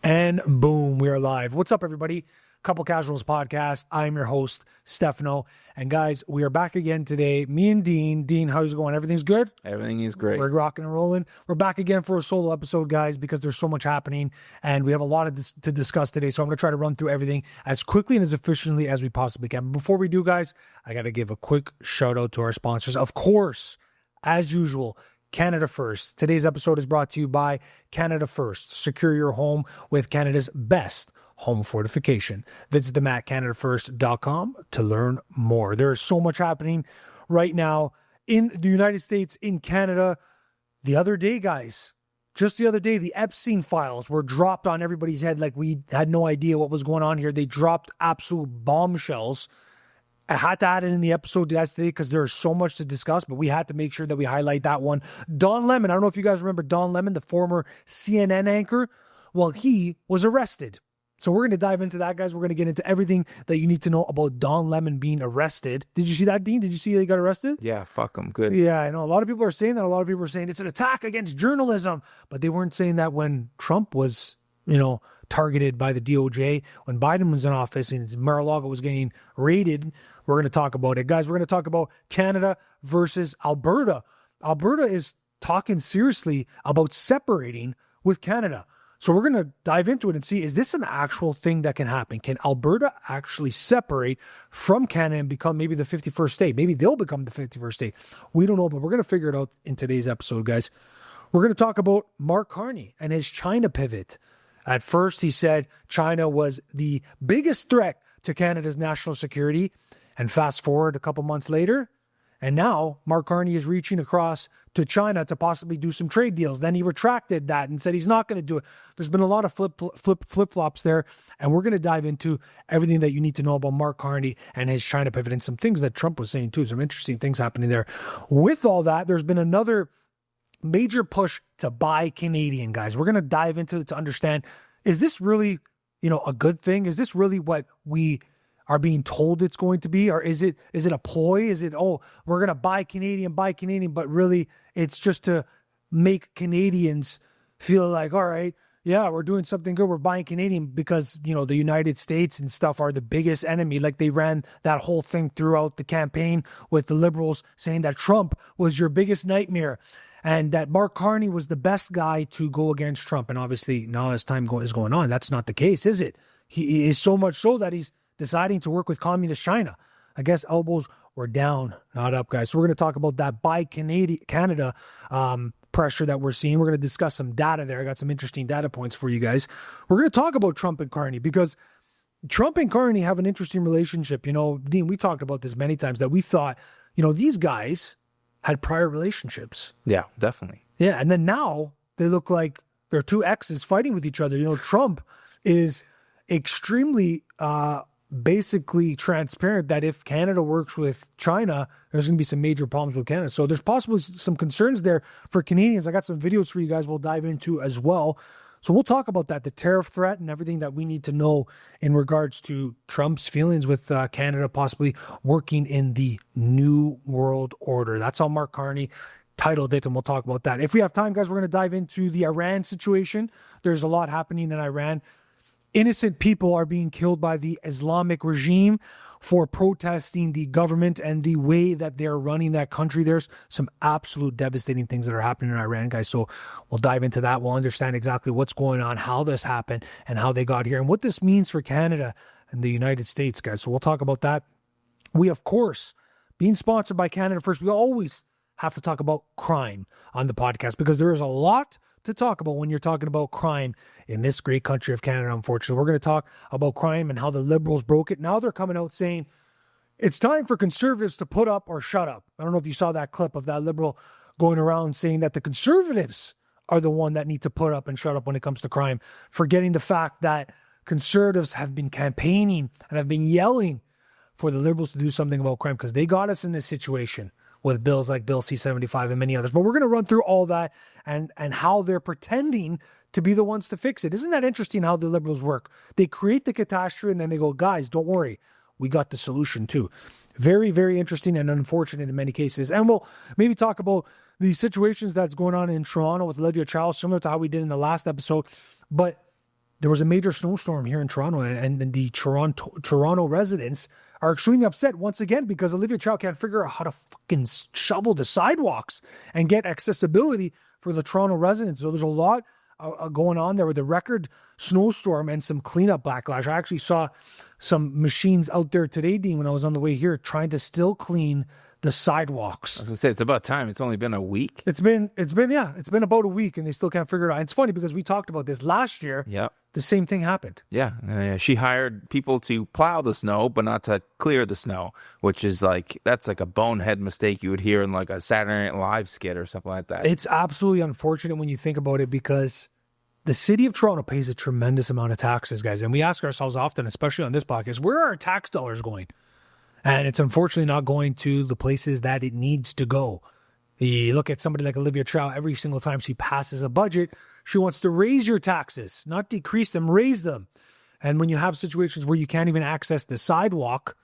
And boom, we are live. What's up, everybody? Couple Casuals Podcast. I'm your host, Stefano. And guys, we are back again today. Me and Dean. Dean, how's it going? Everything's good? Everything is great. We're rocking and rolling. We're back again for a solo episode, guys, because there's so much happening and we have a lot to discuss today. So I'm going to try to run through everything as quickly and as efficiently as we possibly can. But before we do, guys, I got to give a quick shout out to our sponsors. Of course, as usual, Canada First. Today's episode is brought to you by Canada First. Secure your home with Canada's best home fortification. Visit them at canadafirst.com to learn more. There is so much happening right now in the United States, in Canada. The other day, guys, just the other day, the Epstein files were dropped on everybody's head like we had no idea what was going on here. They dropped absolute bombshells. I had to add it in the episode yesterday because there's so much to discuss, but we had to make sure that we highlight that one. Don Lemon, I don't know if you guys remember Don Lemon, the former CNN anchor. Well, he was arrested. So we're going to dive into that, guys. We're going to get into everything that you need to know about Don Lemon being arrested. Did you see that, Dean? Did you see he got arrested? Yeah, fuck him. Good. Yeah, I know. A lot of people are saying that. A lot of people are saying it's an attack against journalism. But they weren't saying that when Trump was, targeted by the DOJ, when Biden was in office and Mar-a-Lago was getting raided. We're going to talk about it. Guys, we're going to talk about Canada versus Alberta. Alberta is talking seriously about separating with Canada. So we're going to dive into it and see, is this an actual thing that can happen? Can Alberta actually separate from Canada and become maybe the 51st state? Maybe they'll become the 51st state. We don't know, but we're going to figure it out in today's episode, guys. We're going to talk about Mark Carney and his China pivot. At first, he said China was the biggest threat to Canada's national security. And fast forward a couple months later, and now Mark Carney is reaching across to China to possibly do some trade deals. Then he retracted that and said he's not going to do it. There's been a lot of flip-flops there, and we're going to dive into everything that you need to know about Mark Carney and his China pivot and some things that Trump was saying too. Some interesting things happening there. With all that, there's been another major push to buy Canadian, guys. We're going to dive into it to understand, is this really, a good thing? Is this really what we are being told it's going to be? Or is it a ploy? Is it, we're going to buy Canadian, but really it's just to make Canadians feel like, all right, yeah, we're doing something good. We're buying Canadian because, the United States and stuff are the biggest enemy. Like they ran that whole thing throughout the campaign with the Liberals saying that Trump was your biggest nightmare and that Mark Carney was the best guy to go against Trump. And obviously now as time is going on, that's not the case, is it? He is so much so that he's deciding to work with communist China. I guess elbows were down, not up, guys. So we're going to talk about that buy Canada pressure that we're seeing. We're going to discuss some data there. I got some interesting data points for you guys. We're going to talk about Trump and Carney because Trump and Carney have an interesting relationship. Dean, we talked about this many times that we thought, these guys had prior relationships. Yeah, definitely. Yeah, and then now they look like they're two exes fighting with each other. Trump is extremely basically transparent that if Canada works with China, there's going to be some major problems with Canada. So there's possibly some concerns there for Canadians. I got some videos for you guys we'll dive into as well. So we'll talk about that, the tariff threat and everything that we need to know in regards to Trump's feelings with Canada possibly working in the New World Order. That's how Mark Carney titled it, and we'll talk about that. If we have time, guys, we're going to dive into the Iran situation. There's a lot happening in Iran. Innocent people are being killed by the Islamic regime for protesting the government and the way that they're running that country. There's some absolute devastating things that are happening in Iran, guys. So we'll dive into that. We'll understand exactly what's going on, how this happened, and how they got here, and what this means for Canada and the United States, guys. So we'll talk about that. We, of course, being sponsored by Canada First, we always have to talk about crime on the podcast because there is a lot to talk about when you're talking about crime in this great country of Canada, unfortunately. We're going to talk about crime and how the Liberals broke it. Now they're coming out saying it's time for Conservatives to put up or shut up. I don't know if you saw that clip of that Liberal going around saying that the Conservatives are the one that need to put up and shut up when it comes to crime, forgetting the fact that Conservatives have been campaigning and have been yelling for the Liberals to do something about crime because they got us in this situation with bills like Bill C-75 and many others. But we're going to run through all that and how they're pretending to be the ones to fix it. Isn't that interesting how the Liberals work? They create the catastrophe and then they go, guys, don't worry. We got the solution too. Very, very interesting and unfortunate in many cases. And we'll maybe talk about the situations that's going on in Toronto with Olivia Charles, similar to how we did in the last episode. But there was a major snowstorm here in Toronto, and the Toronto residents are extremely upset once again because Olivia Chow can't figure out how to fucking shovel the sidewalks and get accessibility for the Toronto residents. So there's a lot going on there with a record snowstorm and some cleanup backlash. I actually saw some machines out there today, Dean, when I was on the way here, trying to still clean the sidewalks. I was gonna say, it's about time. It's only been a week. It's been about a week, and they still can't figure it out. It's funny because we talked about this last year. Yep. The same thing happened. Yeah. She hired people to plow the snow, but not to clear the snow, which is that's like a bonehead mistake you would hear in like a Saturday Night Live skit or something like that. It's absolutely unfortunate when you think about it because the city of Toronto pays a tremendous amount of taxes, guys. And we ask ourselves often, especially on this podcast, where are our tax dollars going? And it's unfortunately not going to the places that it needs to go. You look at somebody like Olivia Chow, every single time she passes a budget, she wants to raise your taxes, not decrease them, raise them. And when you have situations where you can't even access the sidewalk,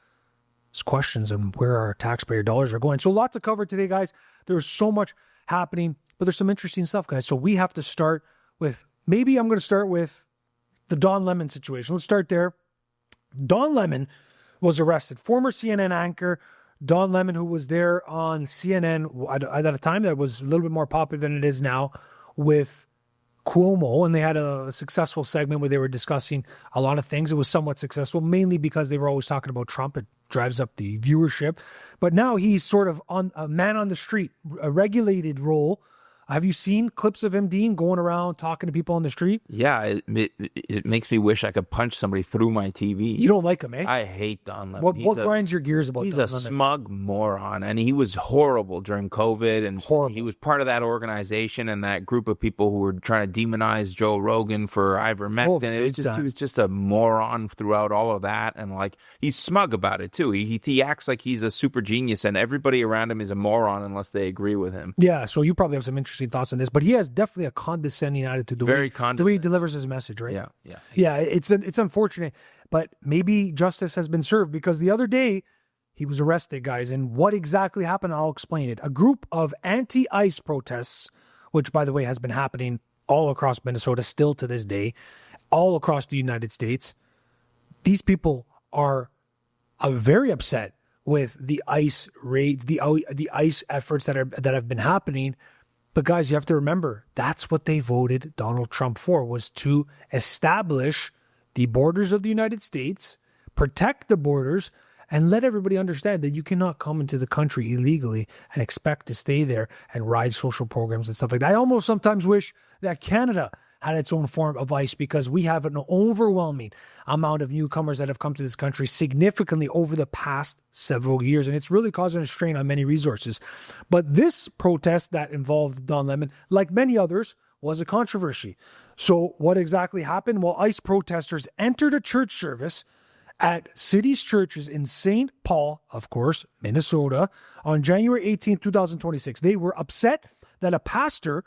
there's questions on where our taxpayer dollars are going. So a lot to cover today, guys. There's so much happening, but there's some interesting stuff, guys. So we have to start with, maybe I'm going to start with the Don Lemon situation. Let's start there. Don Lemon was arrested. Former CNN anchor Don Lemon, who was there on CNN at a time that was a little bit more popular than it is now with Cuomo, and they had a successful segment where they were discussing a lot of things. It was somewhat successful, mainly because they were always talking about Trump. It drives up the viewership. But now he's sort of on a man on the street, a regulated role. Have you seen clips of him, Dean, going around talking to people on the street? Yeah, it makes me wish I could punch somebody through my TV. You don't like him, eh? I hate Don Lemon. What grinds your gears about He's Don a Lemon? smug moron, and he was horrible during COVID, and Horrible. he was part of that organization and that group of people who were trying to demonize Joe Rogan for ivermectin. He was just a moron throughout all of that, and he's smug about it too. He acts like he's a super genius, and everybody around him is a moron unless they agree with him. Yeah, so you probably have some interesting thoughts on this, but he has definitely a condescending attitude. The way he delivers his message, right? Yeah. It's unfortunate, but maybe justice has been served because the other day he was arrested, guys. And what exactly happened? I'll explain it. A group of anti-ICE protests, which by the way has been happening all across Minnesota, still to this day, all across the United States. These people are very upset with the ICE raids, the ICE efforts that have been happening. But guys, you have to remember, that's what they voted Donald Trump for, was to establish the borders of the United States, protect the borders, and let everybody understand that you cannot come into the country illegally and expect to stay there and ride social programs and stuff like that. I almost sometimes wish that Canada had its own form of ICE because we have an overwhelming amount of newcomers that have come to this country significantly over the past several years. And it's really causing a strain on many resources. But this protest that involved Don Lemon, like many others, was a controversy. So what exactly happened? Well, ICE protesters entered a church service at City's Churches in St. Paul, of course, Minnesota, on January 18, 2026. They were upset that a pastor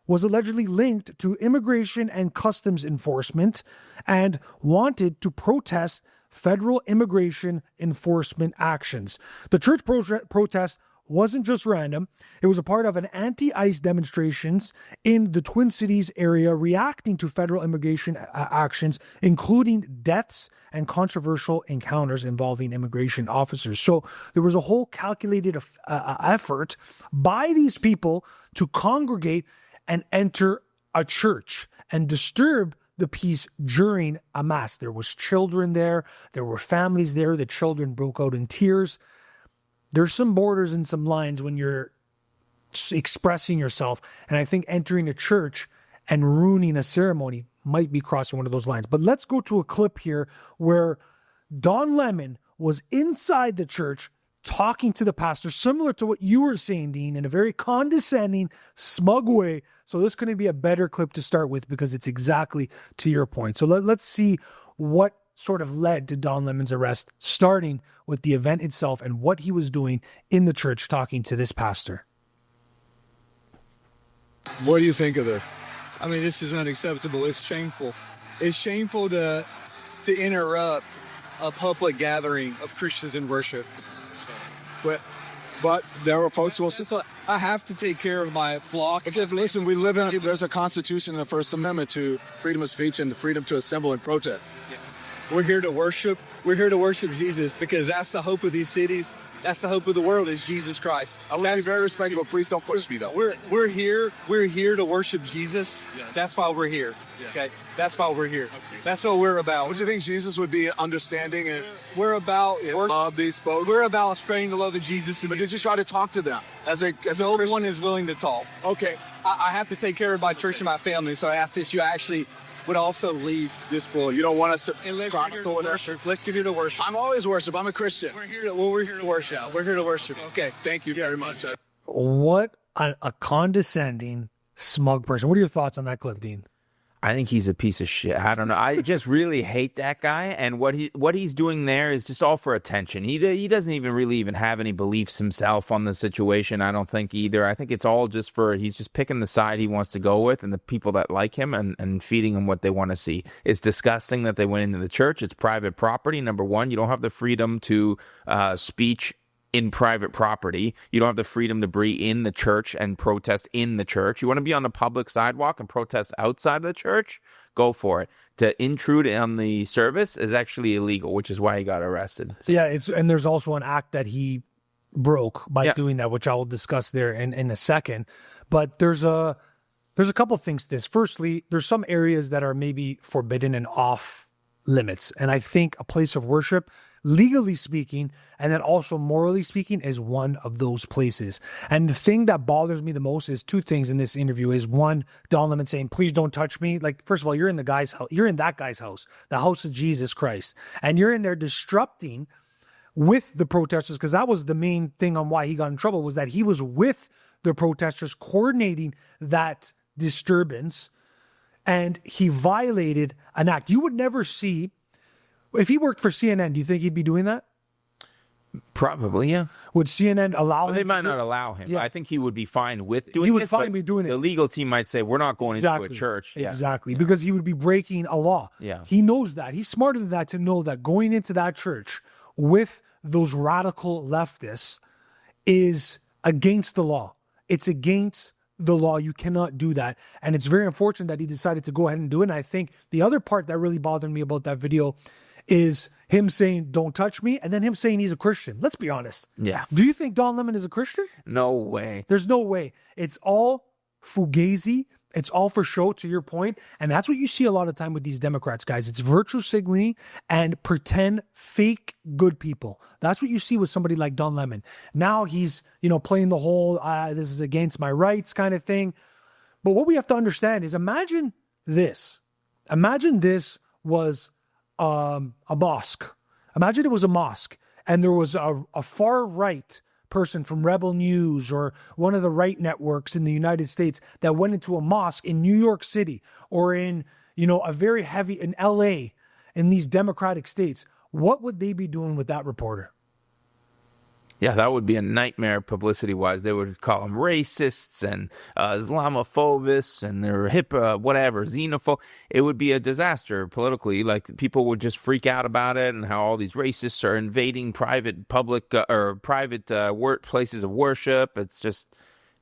was allegedly linked to immigration and customs enforcement and wanted to protest federal immigration enforcement actions. The church protest wasn't just random. It was a part of an anti-ICE demonstrations in the Twin Cities area reacting to federal immigration actions, including deaths and controversial encounters involving immigration officers. So there was a whole calculated effort by these people to congregate and enter a church and disturb the peace during a mass. There was children there. There were families there. The children broke out in tears. There's some borders and some lines when you're expressing yourself. And I think entering a church and ruining a ceremony might be crossing one of those lines. But let's go to a clip here where Don Lemon was inside the church talking to the pastor, similar to what you were saying, Dean, in a very condescending, smug way. So this couldn't be a better clip to start with because it's exactly to your point. So let's see what sort of led to Don Lemon's arrest, starting with the event itself and what he was doing in the church talking to this pastor. What do you think of this? I mean, this is unacceptable. It's shameful. It's shameful to interrupt a public gathering of Christians in worship. But but there are folks who will say, I have to take care of my flock. okay, listen, we live in, there's a constitution in the First Amendment to freedom of speech and the freedom to assemble and protest. We're here to worship. We're here to worship Jesus because that's the hope of these cities. That's the hope of the world is Jesus Christ. I will be very respectful. Please don't push me, though. We're here to worship Jesus. Yes. That's why we're here. Yes. Okay, that's why we're here. Okay. That's what we're about. Would you think Jesus would be understanding and We're about love these folks? We're about spreading the love of Jesus. But did you try to talk to them as a the only Christian? one is willing to talk. Okay, I have to take care of my church and my family, so I asked this. You actually would also leave this board. you don't want us to Unless chronicle you're here to it. worship. Let's get here to worship. I'm always worship. I'm a Christian. We're here to worship. We're here to worship. Okay. Thank you very much. What a condescending, smug person. What are your thoughts on that clip, Dean? I think he's a piece of shit. I don't know. I just really hate that guy, and what he's doing there is just all for attention. He doesn't even have any beliefs himself on the situation. I don't think either. I think it's all just he's just picking the side he wants to go with and the people that like him and feeding them what they want to see. It's disgusting that they went into the church. It's private property. Number one, you don't have the freedom to speech in private property. You don't have the freedom to be in the church and protest in the church. You want to be on the public sidewalk and protest outside of the church? Go for it. To intrude on the service is actually illegal, which is why he got arrested. So yeah, and there's also an act that he broke by doing that, which I will discuss there in a second. But there's a couple of things to this. Firstly, there's some areas that are maybe forbidden and off limits. And I think a place of worship, legally speaking, and then also morally speaking, is one of those places. And the thing that bothers me the most is two things in this interview. Is one, Don Lemon saying, please don't touch me. Like, first of all, you're in that guy's house, the house of Jesus Christ. And you're in there disrupting with the protesters, because that was the main thing on why he got in trouble, was that he was with the protesters coordinating that disturbance, and he violated an act. You would never see, if he worked for CNN, do you think he'd be doing that? Probably, yeah. Would CNN allow him? They might not allow him. Yeah. I think he would be fine with doing it. He would fine with doing it. The legal team might say, we're not going into a church. Yeah. Exactly, because he would be breaking a law. Yeah. He knows that. He's smarter than that to know that going into that church with those radical leftists is against the law. It's against the law. You cannot do that. And it's very unfortunate that he decided to go ahead and do it. And I think the other part that really bothered me about that video is him saying, don't touch me, and then him saying he's a Christian. Let's be honest. Yeah. Do you think Don Lemon is a Christian? No way. There's no way. It's all fugazi. It's all for show, to your point. And that's what you see a lot of time with these Democrats, guys. It's virtue signaling and pretend fake good people. That's what you see with somebody like Don Lemon. Now he's, playing the whole, this is against my rights kind of thing. But what we have to understand is, imagine this. Imagine this was a mosque. Imagine it was a mosque and there was a far right person from Rebel News or one of the right networks in the United States that went into a mosque in New York City or in, a very heavy, in LA, in these democratic states. What would they be doing with that reporter? Yeah, that would be a nightmare publicity-wise. They would call them racists and Islamophobists and they're xenophobe. It would be a disaster politically. Like, people would just freak out about it and how all these racists are invading private places of worship. It's just...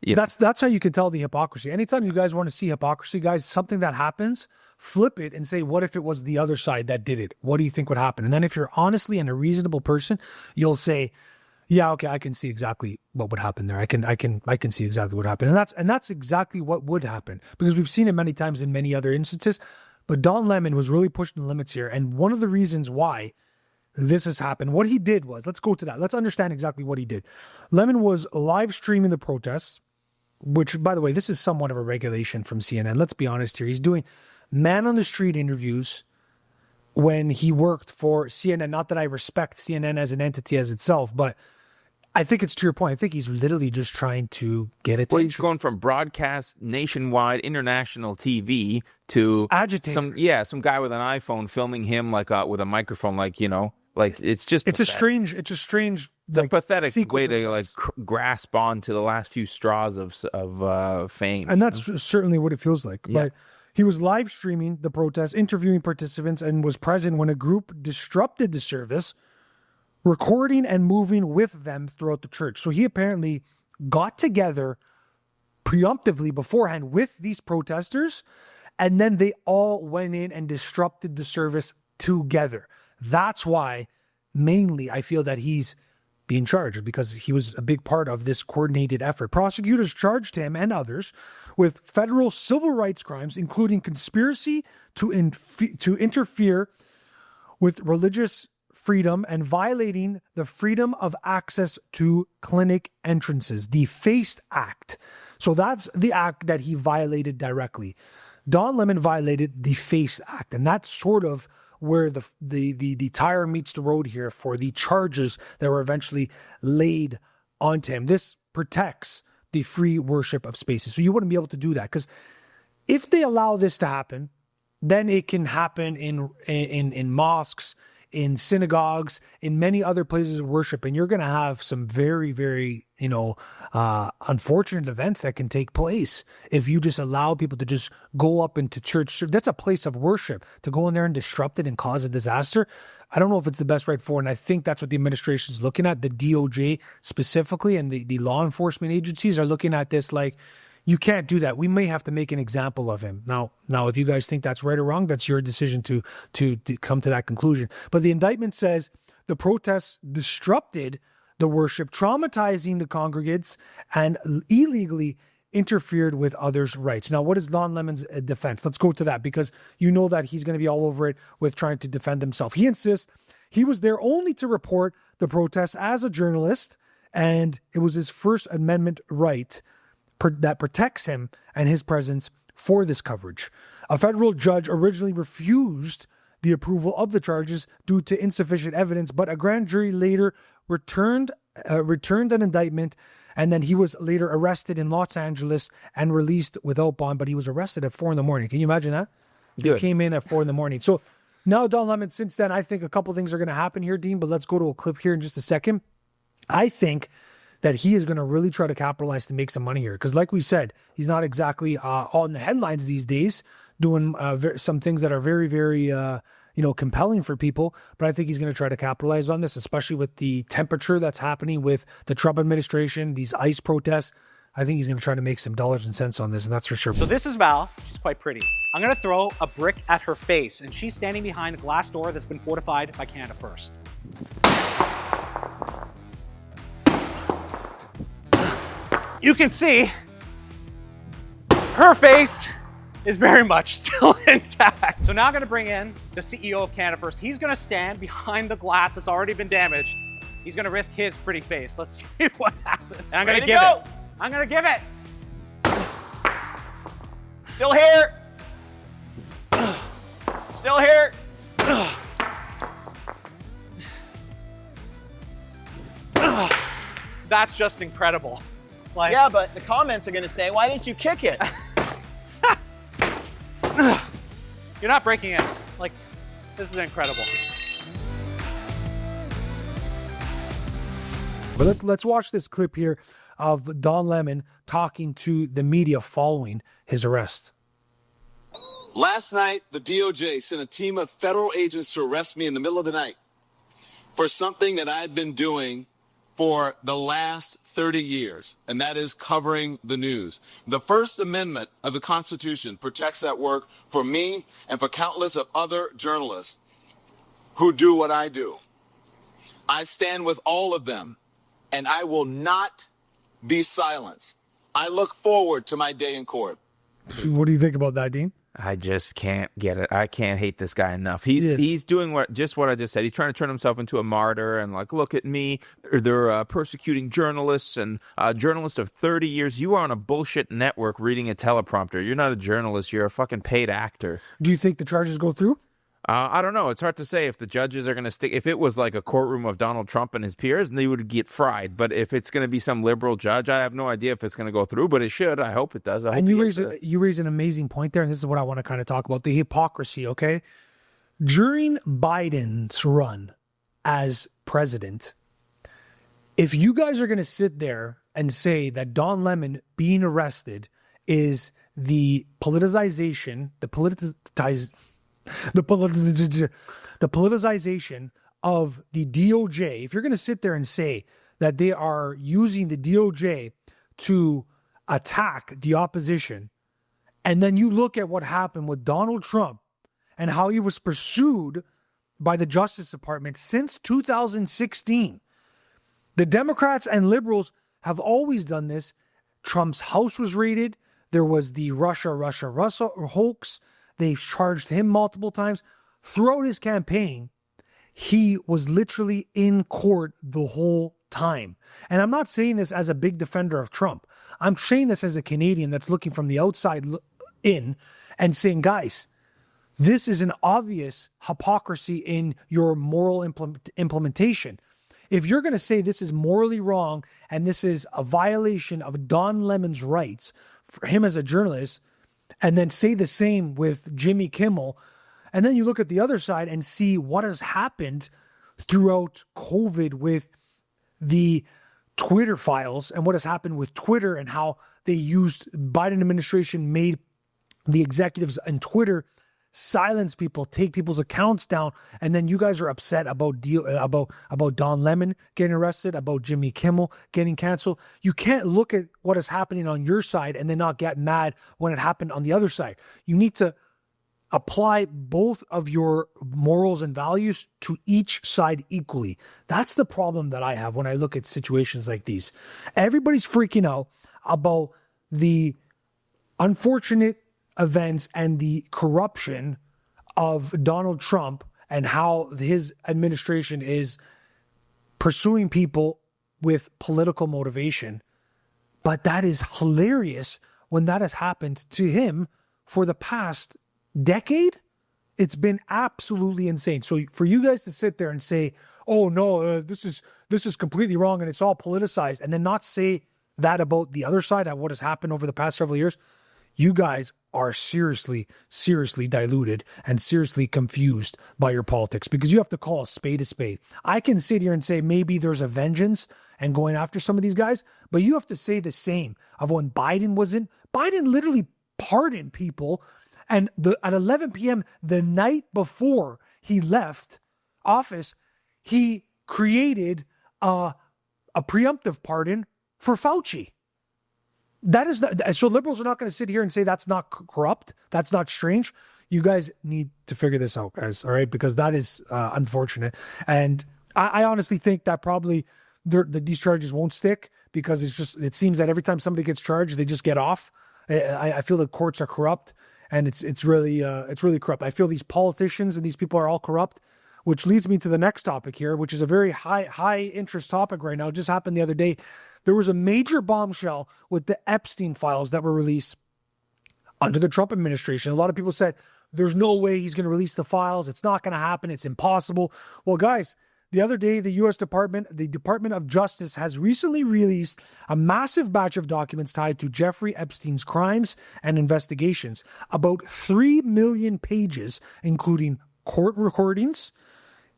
That's how you can tell the hypocrisy. Anytime you guys want to see hypocrisy, guys, something that happens, flip it and say, what if it was the other side that did it? What do you think would happen? And then if you're honestly and a reasonable person, you'll say, yeah, okay, I can see exactly what would happen there. I can see exactly what happened. And that's exactly what would happen, because we've seen it many times in many other instances. But Don Lemon was really pushing the limits here. And one of the reasons why this has happened, what he did was, let's go to that. Let's understand exactly what he did. Lemon was live streaming the protests, which, by the way, this is somewhat of a regulation from CNN. Let's be honest here. He's doing man on the street interviews when he worked for CNN. Not that I respect CNN as an entity as itself, but I think it's to your point. I think he's literally just trying to get attention. Well, he's going from broadcast nationwide international TV to agitator. Some guy with an iPhone filming him with a microphone, it's just it's pathetic. a strange a pathetic way to grasp on to the last few straws of fame. And that's certainly what it feels like. Yeah. But he was live streaming the protest, interviewing participants, and was present when a group disrupted the service recording and moving with them throughout the church. So he apparently got together preemptively beforehand with these protesters, and then they all went in and disrupted the service together. That's why mainly I feel that he's being charged, because he was a big part of this coordinated effort. Prosecutors charged him and others with federal civil rights crimes, including conspiracy to interfere with religious freedom and violating the freedom of access to clinic entrances, the FACE Act. So that's the act that he violated directly. Don Lemon violated the FACE Act, and that's sort of where the tire meets the road here for the charges that were eventually laid onto him. This protects the free worship of spaces. So you wouldn't be able to do that, because if they allow this to happen, then it can happen in mosques, in synagogues, in many other places of worship, and you're going to have some very, very, unfortunate events that can take place if you just allow people to just go up into church. That's a place of worship. To go in there and disrupt it and cause a disaster, I don't know if it's the best right forward, and I think that's what the administration is looking at. The DOJ specifically and the law enforcement agencies are looking at this like, you can't do that. We may have to make an example of him. Now, if you guys think that's right or wrong, that's your decision to come to that conclusion. But the indictment says the protests disrupted the worship, traumatizing the congregants, and illegally interfered with others' rights. Now, what is Don Lemon's defense? Let's go to that, because you know that he's going to be all over it with trying to defend himself. He insists he was there only to report the protests as a journalist, and it was his First Amendment right that protects him and his presence for this coverage. A federal judge originally refused the approval of the charges due to insufficient evidence, but a grand jury later returned an indictment, and then he was later arrested in Los Angeles and released without bond, but he was arrested at 4 a.m. Can you imagine that? Good. He came in at 4 a.m. So now Don Lemon, since then, I think a couple things are going to happen here, Dean, but let's go to a clip here in just a second. I think that he is going to really try to capitalize to make some money here. Because like we said, he's not exactly on the headlines these days, doing some things that are very, very, compelling for people. But I think he's going to try to capitalize on this, especially with the temperature that's happening with the Trump administration, these ICE protests. I think he's going to try to make some dollars and cents on this, and that's for sure. So this is Val. She's quite pretty. I'm going to throw a brick at her face, and she's standing behind a glass door that's been fortified by Canada First. You can see her face is very much still intact. So now I'm gonna bring in the CEO of Canada First. He's gonna stand behind the glass that's already been damaged. He's gonna risk his pretty face. Let's see what happens. And I'm gonna give it. I'm gonna give it. Still here. Still here. That's just incredible. Like, yeah, but the comments are going to say, why didn't you kick it? You're not breaking it. Like, this is incredible. But let's watch this clip here of Don Lemon talking to the media following his arrest. Last night, the DOJ sent a team of federal agents to arrest me in the middle of the night for something that I'd been doing for the last 30 years, and that is covering the news. The First Amendment of the Constitution protects that work for me and for countless of other journalists who do what I do. I stand with all of them, and I will not be silenced. I look forward to my day in court. What do you think about that, Dean? I just can't get it. I can't hate this guy enough. He's doing what I just said. He's trying to turn himself into a martyr and like, look at me. They're persecuting journalists and journalists of 30 years. You are on a bullshit network reading a teleprompter. You're not a journalist. You're a fucking paid actor. Do you think the charges go through? I don't know. It's hard to say if the judges are going to stick. If it was like a courtroom of Donald Trump and his peers, they would get fried. But if it's going to be some liberal judge, I have no idea if it's going to go through. But it should. I hope it does. And you raise an amazing point there, and this is what I want to kind of talk about: the hypocrisy. Okay, during Biden's run as president, if you guys are going to sit there and say that Don Lemon being arrested is the politicization, the politicization of the DOJ, if you're going to sit there and say that they are using the DOJ to attack the opposition, and then you look at what happened with Donald Trump and how he was pursued by the Justice Department since 2016. The Democrats and liberals have always done this. Trump's house was raided. There was the Russia hoax. They've charged him multiple times. Throughout his campaign, he was literally in court the whole time. And I'm not saying this as a big defender of Trump. I'm saying this as a Canadian that's looking from the outside in and saying, guys, this is an obvious hypocrisy in your moral implementation. If you're going to say this is morally wrong and this is a violation of Don Lemon's rights for him as a journalist, and then say the same with Jimmy Kimmel, and then you look at the other side and see what has happened throughout COVID with the Twitter files and what has happened with Twitter and how they used Biden administration made the executives on Twitter silence people, take people's accounts down, and then you guys are upset about Don Lemon getting arrested, about Jimmy Kimmel getting canceled. You can't look at what is happening on your side and then not get mad when it happened on the other side. You need to apply both of your morals and values to each side equally. That's the problem that I have when I look at situations like these. Everybody's freaking out about the unfortunate events and the corruption of Donald Trump and how his administration is pursuing people with political motivation. But that is hilarious when that has happened to him for the past decade. It's been absolutely insane. So for you guys to sit there and say, oh no, this is completely wrong and it's all politicized, and then not say that about the other side, at what has happened over the past several years, you guys are seriously diluted and seriously confused by your politics, because you have to call a spade a spade. I can sit here and say maybe there's a vengeance and going after some of these guys, but you have to say the same of when Biden was in. Biden literally pardoned people, and at 11 p.m. the night before he left office, he created a preemptive pardon for Fauci. That is not, so liberals are not going to sit here and say that's not corrupt. That's not strange. You guys need to figure this out, guys. All right. Because that is unfortunate. And I honestly think that probably these charges won't stick, because it seems that every time somebody gets charged, they just get off. I feel the courts are corrupt, and it's really corrupt. I feel these politicians and these people are all corrupt, which leads me to the next topic here, which is a very high interest topic right now. It just happened the other day. There was a major bombshell with the Epstein files that were released under the Trump administration. A lot of people said, there's no way he's going to release the files. It's not going to happen. It's impossible. Well, guys, the other day, the Department of Justice has recently released a massive batch of documents tied to Jeffrey Epstein's crimes and investigations. About 3 million pages, including court recordings,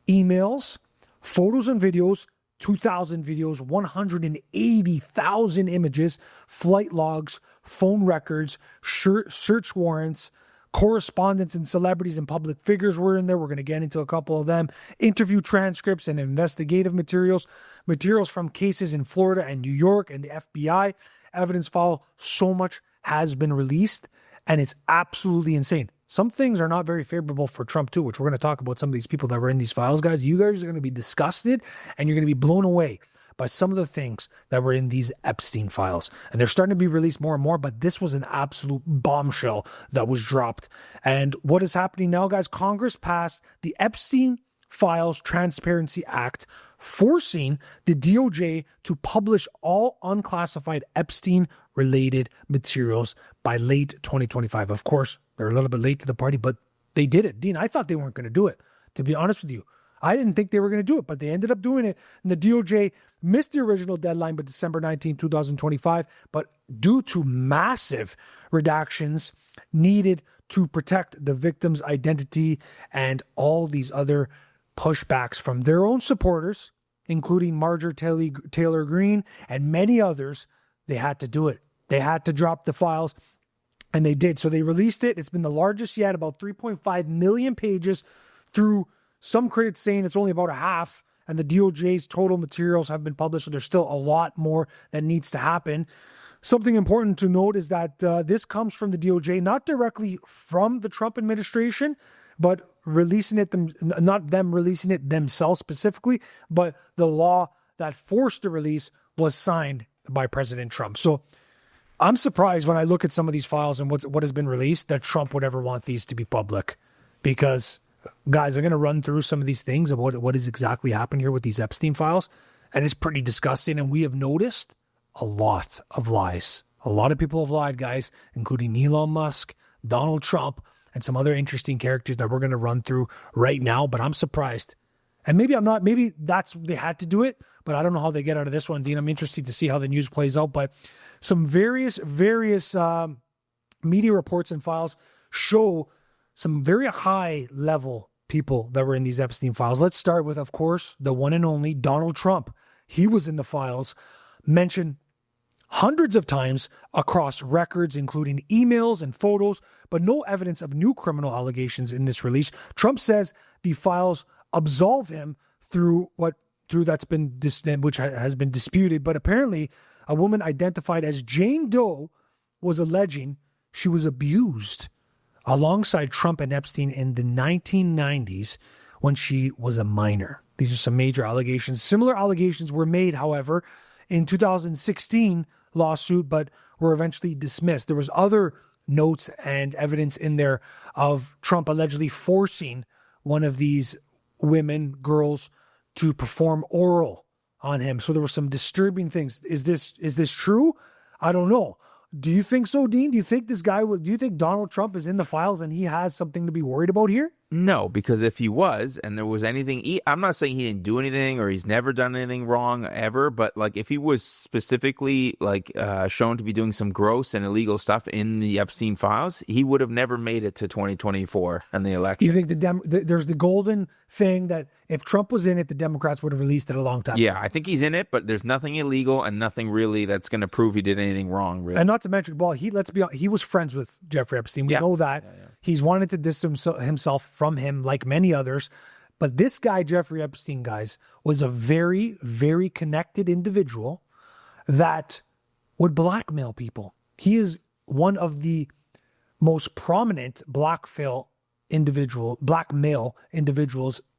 emails, photos and videos, 2,000 videos, 180,000 images, flight logs, phone records, search warrants, correspondence, and celebrities and public figures were in there. We're going to get into a couple of them. Interview transcripts and investigative materials from cases in Florida and New York and the FBI evidence file. So much has been released, and it's absolutely insane. Some things are not very favorable for Trump too, which we're going to talk about some of these people that were in these files, guys. You guys are going to be disgusted, and you're going to be blown away by some of the things that were in these Epstein files. And they're starting to be released more and more, but this was an absolute bombshell that was dropped. And what is happening now, guys? Congress passed the Epstein Files Transparency Act, forcing the DOJ to publish all unclassified Epstein-related materials by late 2025. Of course, they're a little bit late to the party, but they did it. Dean, I thought they weren't going to do it, to be honest with you. I didn't think they were going to do it, but they ended up doing it. And the DOJ missed the original deadline by December 19, 2025. But due to massive redactions needed to protect the victim's identity and all these other pushbacks from their own supporters, including Marjorie Taylor Greene and many others, they had to do it. They had to drop the files, and they did. So they released it. It's been the largest yet, about 3.5 million pages through Some critics saying it's only about a half, and the DOJ's total materials have been published, so there's still a lot more that needs to happen. Something important to note is that this comes from the DOJ, not directly from the Trump administration, but releasing it, not them releasing it themselves specifically, but the law that forced the release was signed by President Trump. So I'm surprised when I look at some of these files and what has been released that Trump would ever want these to be public, because guys, I'm going to run through some of these things about what has exactly happened here with these Epstein files, and it's pretty disgusting. And we have noticed a lot of lies. A lot of people have lied, guys, including Elon Musk, Donald Trump, and some other interesting characters that we're going to run through right now. But I'm surprised. And maybe that's they had to do it, but I don't know how they get out of this one, Dean. I'm interested to see how the news plays out. But some various media reports and files show some very high level people that were in these Epstein files. Let's start with, of course, the one and only Donald Trump. He was in the files, mentioned hundreds of times across records, including emails and photos, but no evidence of new criminal allegations in this release. Trump says the files absolve him which has been disputed, but apparently a woman identified as Jane Doe was alleging she was abused alongside Trump and Epstein in the 1990s when she was a minor. These are some major allegations. Similar allegations were made, however, in 2016 lawsuit, but were eventually dismissed. There was other notes and evidence in there of Trump allegedly forcing one of these women, girls, to perform oral on him. So there were some disturbing things. Is this true? I don't know. Do you think so, Dean? Do you think do you think Donald Trump is in the files and he has something to be worried about here? No, because if he was, and there was anything, I'm not saying he didn't do anything or he's never done anything wrong ever, but like if he was specifically shown to be doing some gross and illegal stuff in the Epstein files, he would have never made it to 2024 and the election. You think there's the golden thing that if Trump was in it, the Democrats would have released it a long time ago? Yeah, I think he's in it, but there's nothing illegal and nothing really that's going to prove he did anything wrong, really. And not to mention, let's be honest, he was friends with Jeffrey Epstein. We know that. Yeah. He's wanted to distance himself from him like many others. But this guy, Jeffrey Epstein, guys, was a very, very connected individual that would blackmail people. He is one of the most prominent blackmail individuals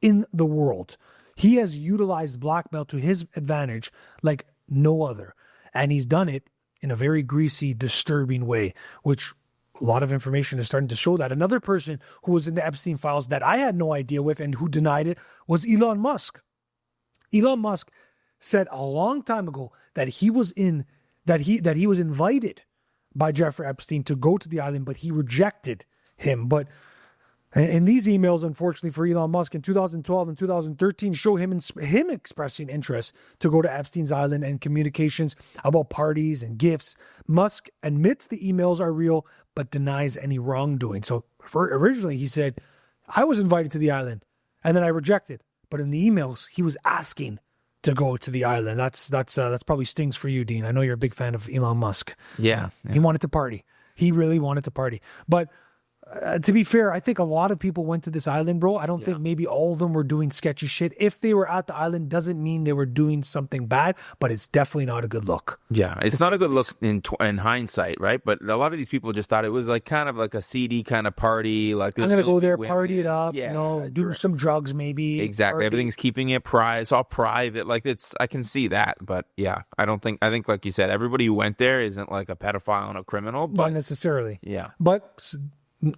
in the world. He has utilized blackmail to his advantage like no other. And he's done it in a very greasy, disturbing way, which a lot of information is starting to show that. Another person who was in the Epstein files that I had no idea with and who denied it was Elon Musk. Elon Musk said a long time ago that he was invited by Jeffrey Epstein to go to the island, but he rejected him. But in these emails, unfortunately for Elon Musk, in 2012 and 2013, show him expressing interest to go to Epstein's island and communications about parties and gifts. Musk admits the emails are real, but denies any wrongdoing. So originally he said, I was invited to the island and then I rejected. But in the emails, he was asking to go to the island. That's probably stings for you, Dean. I know you're a big fan of Elon Musk. Yeah. He wanted to party. He really wanted to party. But to be fair, I think a lot of people went to this island, bro. I don't think maybe all of them were doing sketchy shit. If they were at the island, doesn't mean they were doing something bad, but it's definitely not a good look. Yeah, it's not a good look in hindsight, right? But a lot of these people just thought it was like kind of like a seedy kind of party. Like I'm going to go there, party it up, do some drugs maybe. Exactly. Everything's keeping it private. It's all private. Like I can see that. But yeah, I think like you said, everybody who went there isn't like a pedophile and a criminal. But, not necessarily. Yeah. But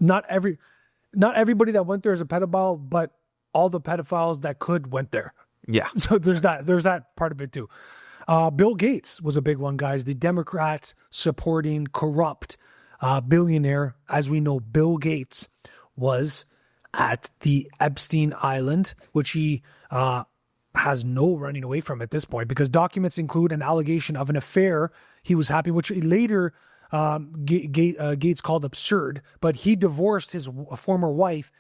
not everybody that went there is a pedophile, but all the pedophiles that could went there. Yeah. So there's that part of it too. Bill Gates was a big one, guys. The Democrats supporting corrupt billionaire. As we know, Bill Gates was at the Epstein Island, which he has no running away from at this point, because documents include an allegation of an affair he was having, which later Gates called absurd, but he divorced his former wife,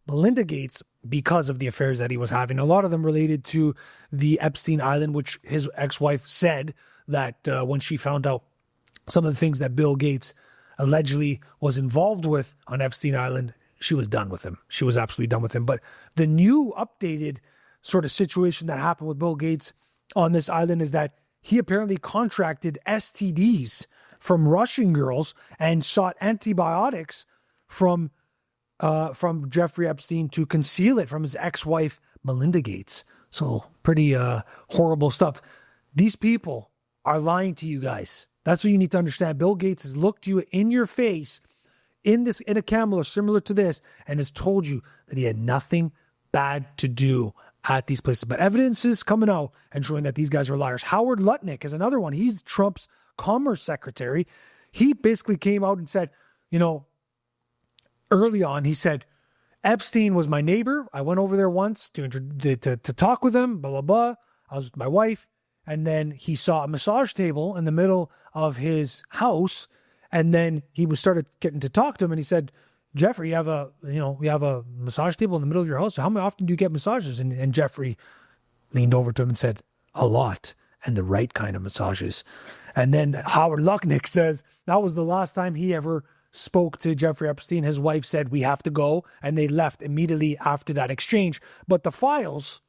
Melinda Gates, because of the affairs that he was having. A lot of them related to the Epstein Island, which his ex-wife said that when she found out some of the things that Bill Gates allegedly was involved with on Epstein Island, she was done with him. She was absolutely done with him. But the new updated sort of situation that happened with Bill Gates on this island is that he apparently contracted STDs from Russian girls and sought antibiotics from Jeffrey Epstein to conceal it from his ex-wife, Melinda Gates. So pretty horrible stuff. These people are lying to you guys. That's what you need to understand. Bill Gates has looked you in your face in a camera similar to this and has told you that he had nothing bad to do at these places. But evidence is coming out and showing that these guys are liars. Howard Lutnick is another one. He's Trump's Commerce Secretary. He basically came out and said, early on, he said, Epstein was my neighbor. I went over there once to talk with him, blah, blah, blah. I was with my wife. And then he saw a massage table in the middle of his house. And then he started getting to talk to him. And he said, Jeffrey, we have a massage table in the middle of your house. So how often do you get massages? And Jeffrey leaned over to him and said, a lot, and the right kind of massages. And then Howard Lutnick says that was the last time he ever spoke to Jeffrey Epstein. His wife said, we have to go. And they left immediately after that exchange. But the files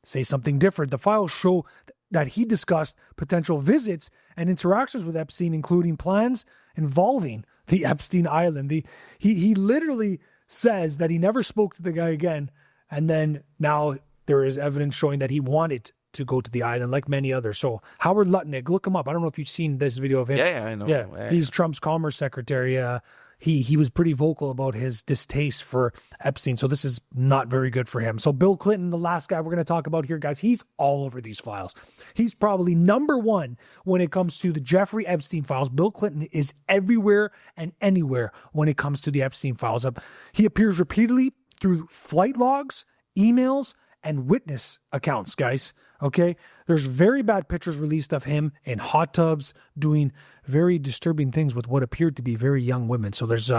say something different. The files show that he discussed potential visits and interactions with Epstein, including plans involving the Epstein Island. He literally says that he never spoke to the guy again. And then now there is evidence showing that he wanted to go to the island like many others. So Howard Lutnick, look him up. I don't know if you've seen this video of him. Yeah, I know. Yeah, he's Trump's Commerce Secretary. He was pretty vocal about his distaste for Epstein. So this is not very good for him. So Bill Clinton, the last guy we're going to talk about here, guys, he's all over these files. He's probably number one when it comes to the Jeffrey Epstein files. Bill Clinton is everywhere and anywhere when it comes to the Epstein files. He appears repeatedly through flight logs, emails, and witness accounts, guys. Okay, there's very bad pictures released of him in hot tubs doing very disturbing things with what appeared to be very young women. So there's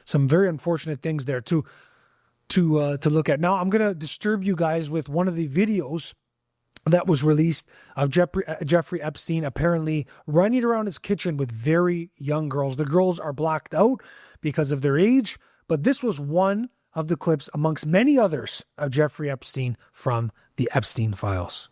some very unfortunate things there to look at. Now I'm gonna disturb you guys with one of the videos that was released of Jeffrey Epstein apparently running around his kitchen with very young girls. The girls are blacked out because of their age, but this was one of the clips amongst many others of Jeffrey Epstein from the Epstein files.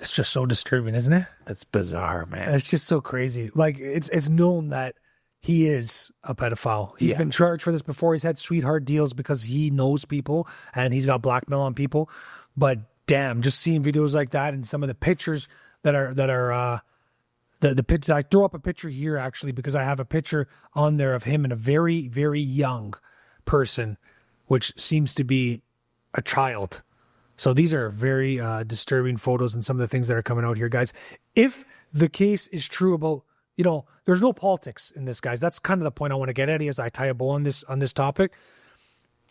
It's just so disturbing, isn't it? That's bizarre, man. It's just so crazy. Like it's known that he is a pedophile. He's been charged for this before. He's had sweetheart deals because he knows people and he's got blackmail on people. But damn, just seeing videos like that and some of the pictures that are the picture. I throw up a picture here actually because I have a picture on there of him and a very, very young person, which seems to be a child. So these are very disturbing photos and some of the things that are coming out here, guys. If the case is true about, there's no politics in this, guys. That's kind of the point I want to get at as I tie a bow on this topic.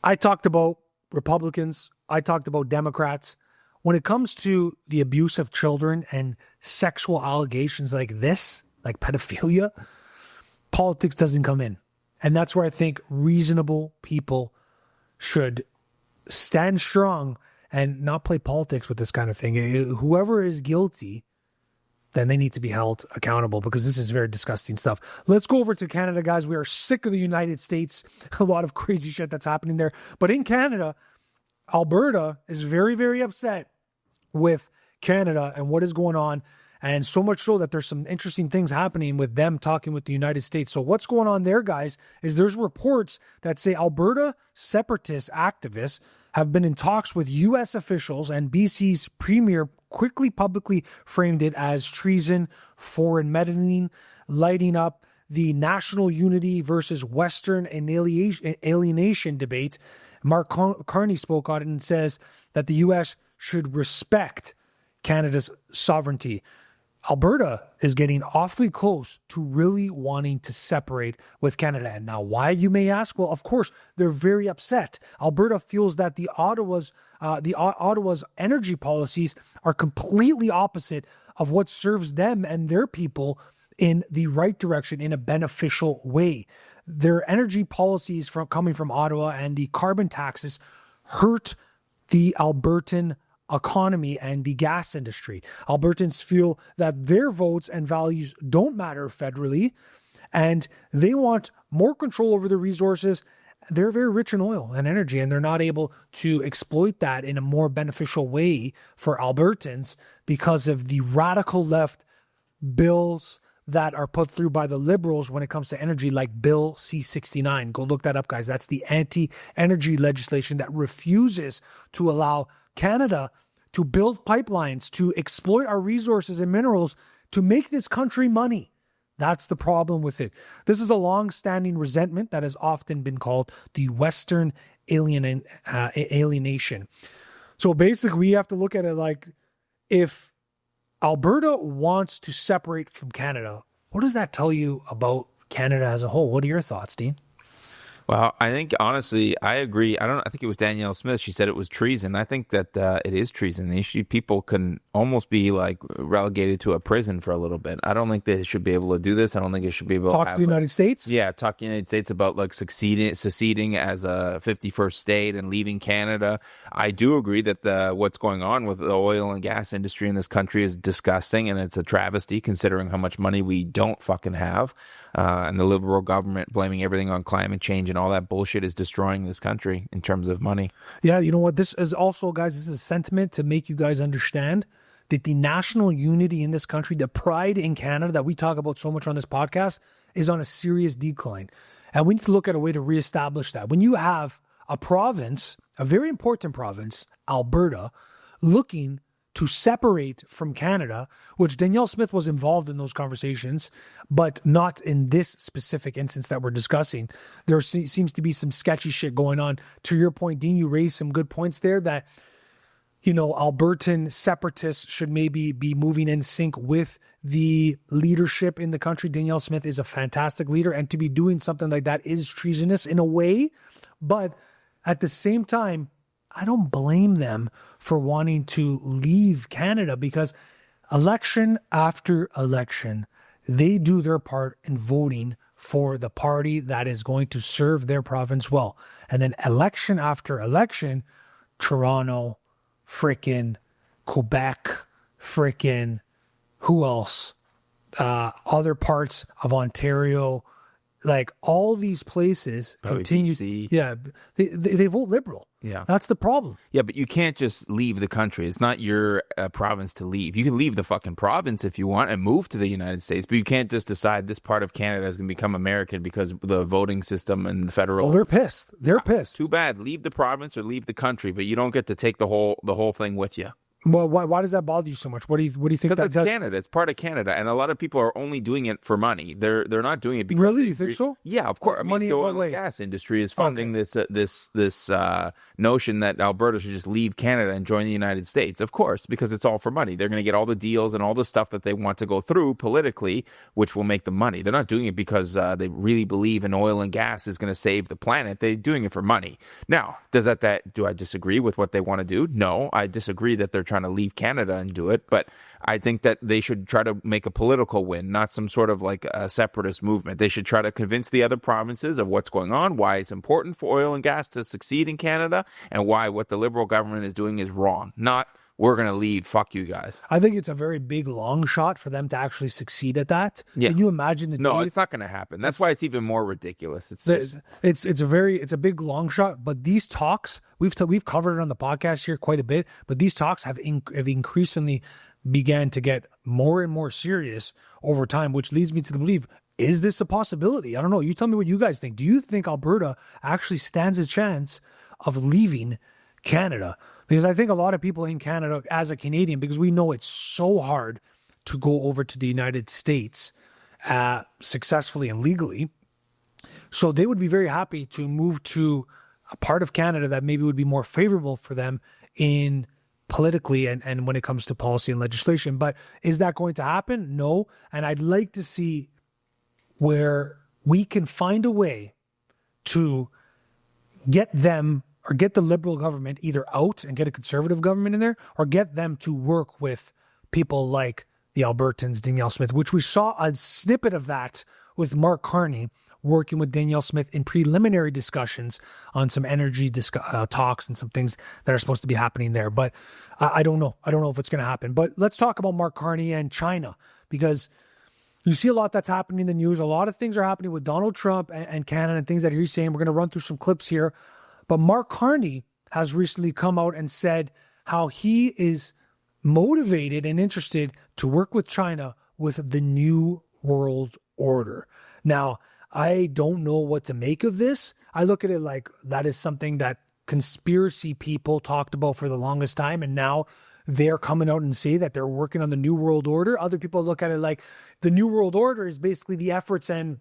I talked about Republicans. I talked about Democrats. When it comes to the abuse of children and sexual allegations like this, like pedophilia, politics doesn't come in. And that's where I think reasonable people should stand strong and not play politics with this kind of thing. Whoever is guilty, then they need to be held accountable because this is very disgusting stuff. Let's go over to Canada, guys. We are sick of the United States. A lot of crazy shit that's happening there. But in Canada, Alberta is very, very upset with Canada and what is going on. And so much so that there's some interesting things happening with them talking with the United States. So what's going on there, guys, is there's reports that say Alberta separatist activists have been in talks with U.S. officials, and BC's premier quickly publicly framed it as treason, foreign meddling, lighting up the national unity versus Western alienation debate. Mark Carney spoke on it and says that the U.S. should respect Canada's sovereignty. Alberta is getting awfully close to really wanting to separate with Canada. And now, why, you may ask? Well, of course, they're very upset. Alberta feels that the Ottawa's energy policies are completely opposite of what serves them and their people in the right direction, in a beneficial way. Their energy policies coming from Ottawa and the carbon taxes hurt the Albertan economy and the gas industry. Albertans feel that their votes and values don't matter federally, and they want more control over their resources. They're very rich in oil and energy, and they're not able to exploit that in a more beneficial way for Albertans because of the radical left bills that are put through by the Liberals when it comes to energy, like Bill C-69. Go look that up, guys. That's the anti-energy legislation that refuses to allow Canada to build pipelines, to exploit our resources and minerals, to make this country money. That's the problem with it. This is a long-standing resentment that has often been called the Western alienation. So basically, we have to look at it like, if Alberta wants to separate from Canada, what does that tell you about Canada as a whole? What are your thoughts, Dean? Well, I think, honestly, I agree. I think it was Danielle Smith. She said it was treason. I think that it is treason. People can almost be like relegated to a prison for a little bit. I don't think they should be able to do this. I don't think it should be able to talk to the United States. Yeah, talk to the United States about like seceding as a 51st state and leaving Canada. I do agree that what's going on with the oil and gas industry in this country is disgusting, and it's a travesty considering how much money we don't fucking have. And the Liberal government blaming everything on climate change and all that bullshit is destroying this country in terms of money. Yeah, you know what? This is also, guys, this is a sentiment to make you guys understand that the national unity in this country, the pride in Canada that we talk about so much on this podcast, is on a serious decline. And we need to look at a way to reestablish that. When you have a province, a very important province, Alberta, looking to separate from Canada, which Danielle Smith was involved in those conversations, but not in this specific instance that we're discussing. There seems to be some sketchy shit going on. To your point, Dean, you raised some good points there that, you know, Albertan separatists should maybe be moving in sync with the leadership in the country. Danielle Smith is a fantastic leader, and to be doing something like that is treasonous in a way. But at the same time, I don't blame them for wanting to leave Canada, because election after election, they do their part in voting for the party that is going to serve their province well. And then election after election, Toronto, frickin' Quebec, frickin' who else? Other parts of Ontario, like all these places continue. BC. Yeah, they vote Liberal. Yeah. That's the problem. Yeah, but you can't just leave the country. It's not your province to leave. You can leave the fucking province if you want and move to the United States, but you can't just decide this part of Canada is going to become American because the voting system and the federal... Well, they're pissed. They're pissed. Too bad. Leave the province or leave the country, but you don't get to take the whole thing with you. Well, why does that bother you so much? What do you think that does? Because it's Canada. It's part of Canada, and a lot of people are only doing it for money. They're not doing it because... Really? You think so? Yeah, of course. I mean, the oil and gas industry is funding this notion that Alberta should just leave Canada and join the United States. Of course, because it's all for money. They're going to get all the deals and all the stuff that they want to go through politically, which will make them money. They're not doing it because they really believe in oil and gas is going to save the planet. They're doing it for money. Now, do I disagree with what they want to do? No, I disagree that they're trying to leave Canada and do it, but I think that they should try to make a political win, not some sort of like a separatist movement. They should try to convince the other provinces of what's going on, why it's important for oil and gas to succeed in Canada, and why what the Liberal government is doing is wrong. Not, we're going to leave, fuck you guys. I think it's a very big long shot for them to actually succeed at that. Yeah. Can you imagine No, it's not going to happen. That's why it's even more ridiculous. It's a big long shot, but these talks, we've covered it on the podcast here quite a bit, but these talks have increasingly began to get more and more serious over time, which leads me to believe, is this a possibility? I don't know. You tell me what you guys think. Do you think Alberta actually stands a chance of leaving Canada? Because I think a lot of people in Canada, as a Canadian, because we know it's so hard to go over to the United States successfully and legally, so they would be very happy to move to a part of Canada that maybe would be more favorable for them in politically and when it comes to policy and legislation. But is that going to happen? No. And I'd like to see where we can find a way to get them or get the Liberal government either out and get a Conservative government in there, or get them to work with people like the Albertans, Danielle Smith, which we saw a snippet of that with Mark Carney working with Danielle Smith in preliminary discussions on some energy talks and some things that are supposed to be happening there. But I don't know. I don't know if it's going to happen. But let's talk about Mark Carney and China, because you see a lot that's happening in the news. A lot of things are happening with Donald Trump and Canada and things that he's saying. We're going to run through some clips here. But Mark Carney has recently come out and said how he is motivated and interested to work with China with the New World Order. Now, I don't know what to make of this. I look at it like that is something that conspiracy people talked about for the longest time, and now they're coming out and say that they're working on the New World Order. Other people look at it like the New World Order is basically the efforts and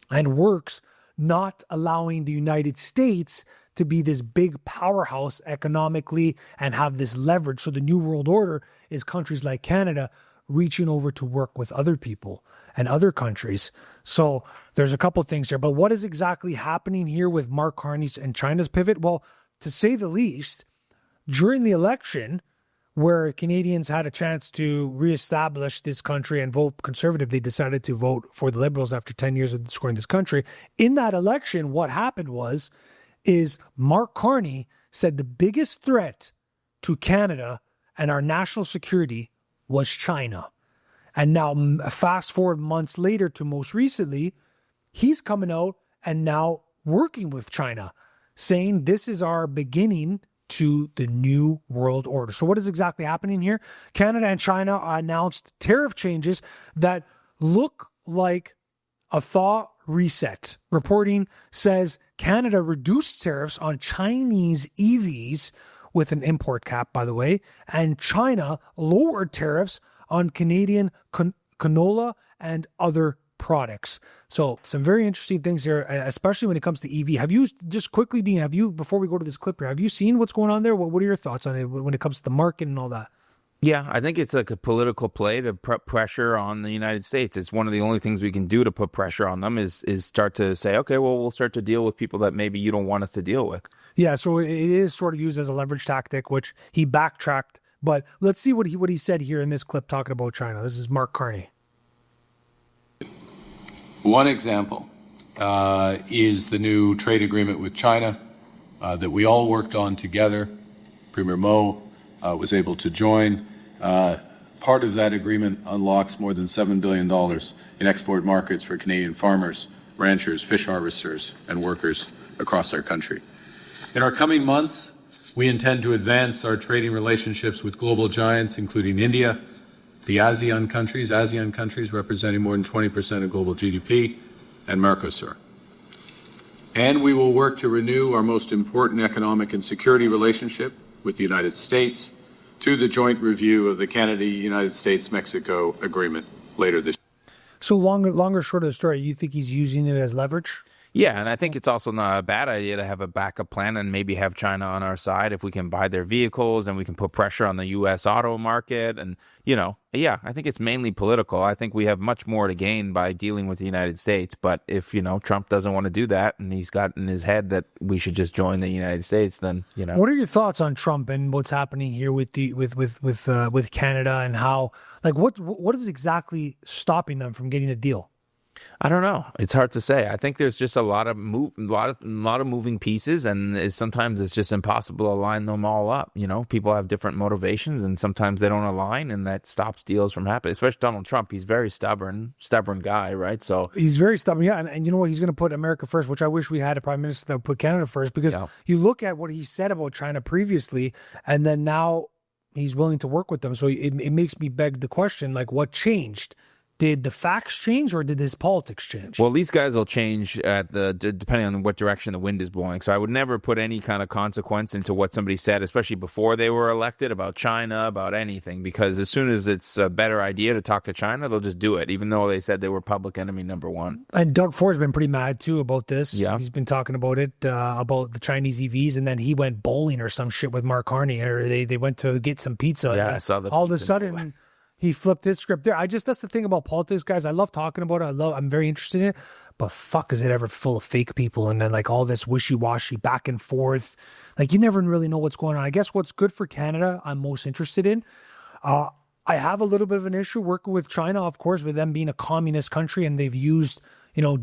works not allowing the United States to be this big powerhouse economically and have this leverage. So the New World Order is countries like Canada reaching over to work with other people and other countries. So there's a couple things here. But what is exactly happening here with Mark Carney's and China's pivot? Well, to say the least, during the election, where Canadians had a chance to reestablish this country and vote Conservative, they decided to vote for the Liberals after 10 years of destroying this country. In that election, what happened is Mark Carney said the biggest threat to Canada and our national security was China. And now, fast forward months later to most recently, he's coming out and now working with China, saying this is our beginning to the New World Order. So what is exactly happening here? Canada and China announced tariff changes that look like a thaw reset. Reporting says Canada reduced tariffs on Chinese EVs with an import cap, by the way, and China lowered tariffs on Canadian canola and other products. So some very interesting things here, especially when it comes to EV. Have you, just quickly, Dean, before we go to this clip here, have you seen what's going on there? What are your thoughts on it when it comes to the market and all that? Yeah, I think it's like a political play to put pressure on the United States. It's one of the only things we can do to put pressure on them is start to say, okay, well, we'll start to deal with people that maybe you don't want us to deal with. Yeah, so it is sort of used as a leverage tactic, which he backtracked. But let's see what he said here in this clip talking about China. This is Mark Carney. One example is the new trade agreement with China that we all worked on together. Premier Mo was able to join. Part of that agreement unlocks more than $7 billion in export markets for Canadian farmers, ranchers, fish harvesters, and workers across our country. In our coming months, we intend to advance our trading relationships with global giants, including India, the ASEAN countries representing more than 20% of global GDP, and Mercosur. And we will work to renew our most important economic and security relationship with the United States through the joint review of the Canada-United States-Mexico agreement later this year. So longer, short of the story, you think he's using it as leverage? Yeah, and I think it's also not a bad idea to have a backup plan and maybe have China on our side if we can buy their vehicles and we can put pressure on the U.S. auto market. And, yeah, I think it's mainly political. I think we have much more to gain by dealing with the United States. But if, Trump doesn't want to do that and he's got in his head that we should just join the United States, then, What are your thoughts on Trump and what's happening here with Canada and how, what is exactly stopping them from getting a deal? I don't know. It's hard to say. I think there's just a lot of moving pieces, and sometimes it's just impossible to line them all up. People have different motivations, and sometimes they don't align, and that stops deals from happening. Especially Donald Trump. He's very stubborn guy, right? So he's very stubborn, yeah. And you know what? He's going to put America first, which I wish we had a prime minister that would put Canada first. Because you look at what he said about China previously, and then now he's willing to work with them. So it makes me beg the question, what changed? Did the facts change or did his politics change? Well, these guys will change depending on what direction the wind is blowing. So I would never put any kind of consequence into what somebody said, especially before they were elected, about China, about anything, because as soon as it's a better idea to talk to China, they'll just do it, even though they said they were public enemy number one. And Doug Ford's been pretty mad too about this. Yeah. He's been talking about it, about the Chinese EVs, and then he went bowling or some shit with Mark Carney, or they went to get some pizza. Yeah, I saw the all of a pizza. sudden he flipped his script there. That's the thing about politics, guys. I love talking about it. I'm very interested in it, but fuck, is it ever full of fake people and then like all this wishy-washy back and forth. Like you never really know what's going on. I guess what's good for Canada, I'm most interested in. I have a little bit of an issue working with China, of course, with them being a communist country, and they've used,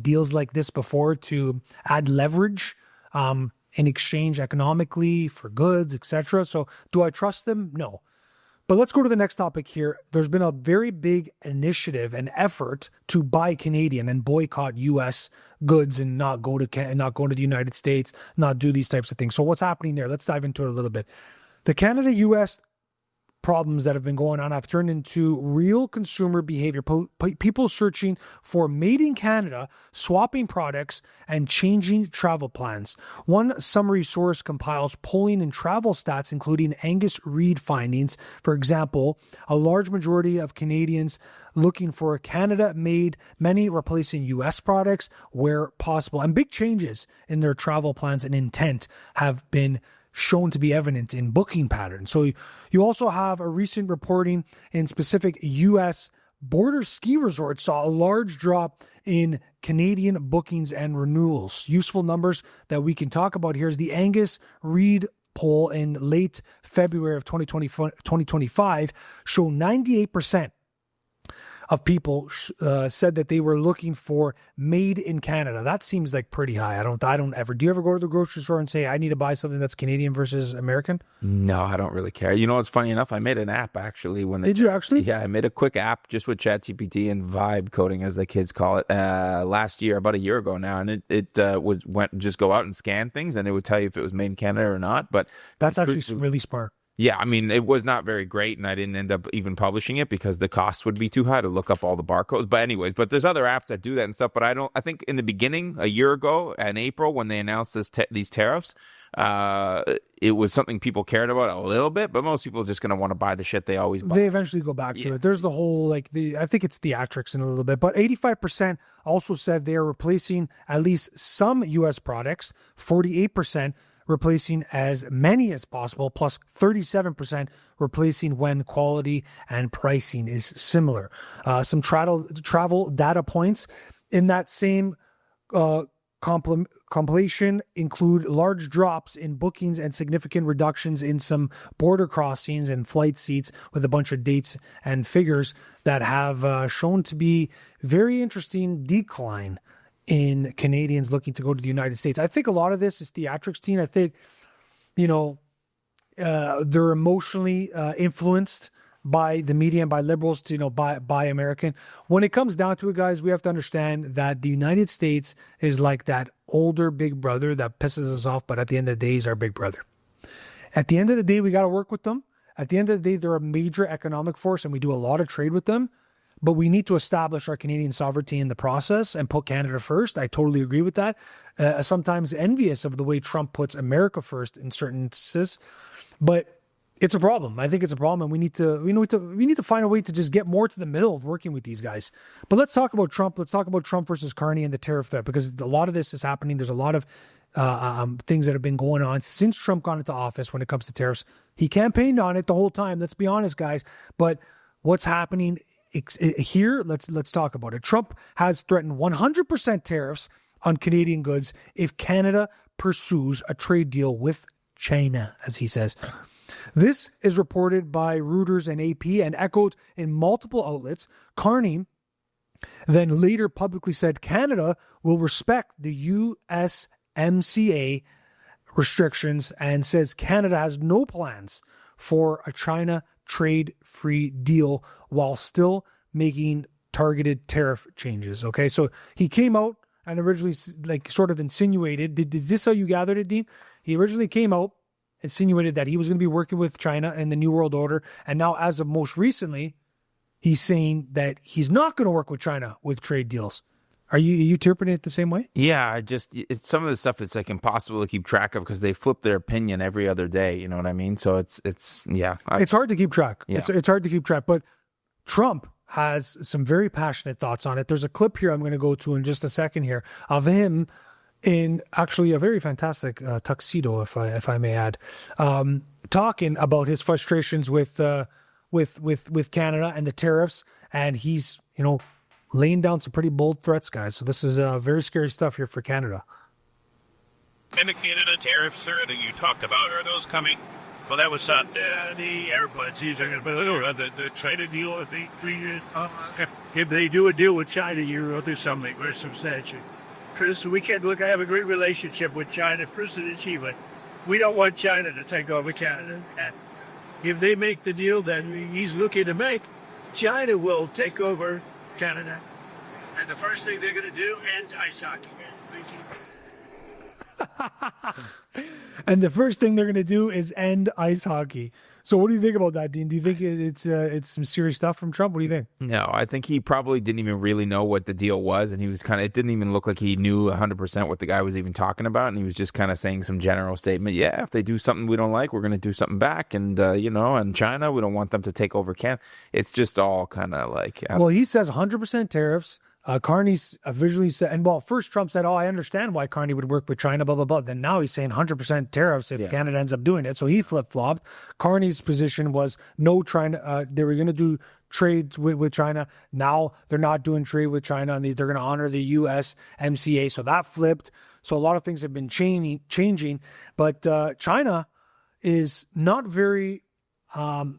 deals like this before to add leverage in exchange economically for goods, etc. So do I trust them? No. But let's go to the next topic here. There's been a very big initiative and effort to buy Canadian and boycott U.S. goods and not go to the United States, not do these types of things. So what's happening there? Let's dive into it a little bit. The Canada-U.S. problems that have been going on have turned into real consumer behavior. People searching for made in Canada, swapping products, and changing travel plans. One summary source compiles polling and travel stats, including Angus Reid findings. For example, a large majority of Canadians looking for Canada-made, many replacing U.S. products where possible. And big changes in their travel plans and intent have been shown to be evident in booking patterns. So you also have a recent reporting in specific U.S. border ski resorts saw a large drop in Canadian bookings and renewals. Useful numbers that we can talk about here is the Angus Reid poll in late February of 2025 show 98% of people said that they were looking for made in Canada. That seems like pretty high. I don't ever. Do you ever go to the grocery store and say, I need to buy something that's Canadian versus American? No, I don't really care. You know what's funny enough? I made an app actually. Did you actually? Yeah, I made a quick app just with ChatGPT and vibe coding, as the kids call it, last year, about a year ago now, and it went just go out and scan things, and it would tell you if it was made in Canada or not. But that's actually really smart. Yeah, I mean, it was not very great, and I didn't end up even publishing it because the cost would be too high to look up all the barcodes. But anyways, there's other apps that do that and stuff. But I think in the beginning, a year ago, in April, when they announced these tariffs, it was something people cared about a little bit, but most people are just going to want to buy the shit they always buy. They eventually go back to it. There's the whole, I think it's theatrics in a little bit, but 85% also said they are replacing at least some U.S. products, 48% replacing as many as possible, plus 37% replacing when quality and pricing is similar. Some travel data points in that same compilation include large drops in bookings and significant reductions in some border crossings and flight seats, with a bunch of dates and figures that have shown to be very interesting decline in Canadians looking to go to the United States. I think a lot of this is theatrics, team. I think, they're emotionally influenced by the media and by liberals to, buy American. When it comes down to it, guys, we have to understand that the United States is like that older big brother that pisses us off, but at the end of the day, he's our big brother. At the end of the day, we got to work with them. At the end of the day, they're a major economic force, and we do a lot of trade with them. But we need to establish our Canadian sovereignty in the process and put Canada first. I totally agree with that. Sometimes envious of the way Trump puts America first in certain instances, but it's a problem. I think it's a problem, and we need to find a way to just get more to the middle of working with these guys. But let's talk about Trump. Let's talk about Trump versus Carney and the tariff threat, because a lot of this is happening. There's a lot of things that have been going on since Trump got into office when it comes to tariffs. He campaigned on it the whole time. Let's be honest, guys. But what's happening here, let's talk about it. Trump has threatened 100% tariffs on Canadian goods if Canada pursues a trade deal with China, as he says. This is reported by Reuters and AP and echoed in multiple outlets. Carney then later publicly said Canada will respect the USMCA restrictions and says Canada has no plans for a China trade-free deal while still making targeted tariff changes. Okay, so he came out and originally sort of insinuated, did this how you gathered it, Dean? He originally came out, insinuated that he was going to be working with China and the New World Order, and now as of most recently, he's saying that he's not going to work with China with trade deals. Are you interpreting it the same way? Yeah, it's some of the stuff it's like impossible to keep track of because they flip their opinion every other day. You know what I mean? So it's hard to keep track. Yeah. It's hard to keep track. But Trump has some very passionate thoughts on it. There's a clip here I'm going to go to in just a second here of him in actually a very fantastic tuxedo, if I may add, talking about his frustrations with Canada and the tariffs, and he's laying down some pretty bold threats, guys. So this is very scary stuff here for Canada. And the Canada tariffs, sir, that you talked about, are those coming? Well, that was the airplanes. The trade deal. If they do a deal with China, you'll do something very substantial. Chris, we can't look. I have a great relationship with China. First and achievement. We don't want China to take over Canada. And if they make the deal that he's looking to make, China will take over Canada. And the first thing they're going to do, end ice hockey. And the first thing they're going to do is end ice hockey. So what do you think about that, Dean? Do you think it's some serious stuff from Trump? What do you think? No, I think he probably didn't even really know what the deal was, and he was it didn't even look like he knew 100% what the guy was even talking about, and he was just kind of saying some general statement. Yeah, if they do something we don't like, we're going to do something back, and and China, we don't want them to take over Canada. It's just all kind of like. Well, he says 100% tariffs. Carney's visually said, and first Trump said, I understand why Carney would work with China, blah, blah, blah. Then now he's saying 100% tariffs if Canada ends up doing it. So he flip-flopped. Carney's position was no China. They were going to do trades with China. Now they're not doing trade with China, and they're going to honor the USMCA. So that flipped. So a lot of things have been changing. But China is not very, I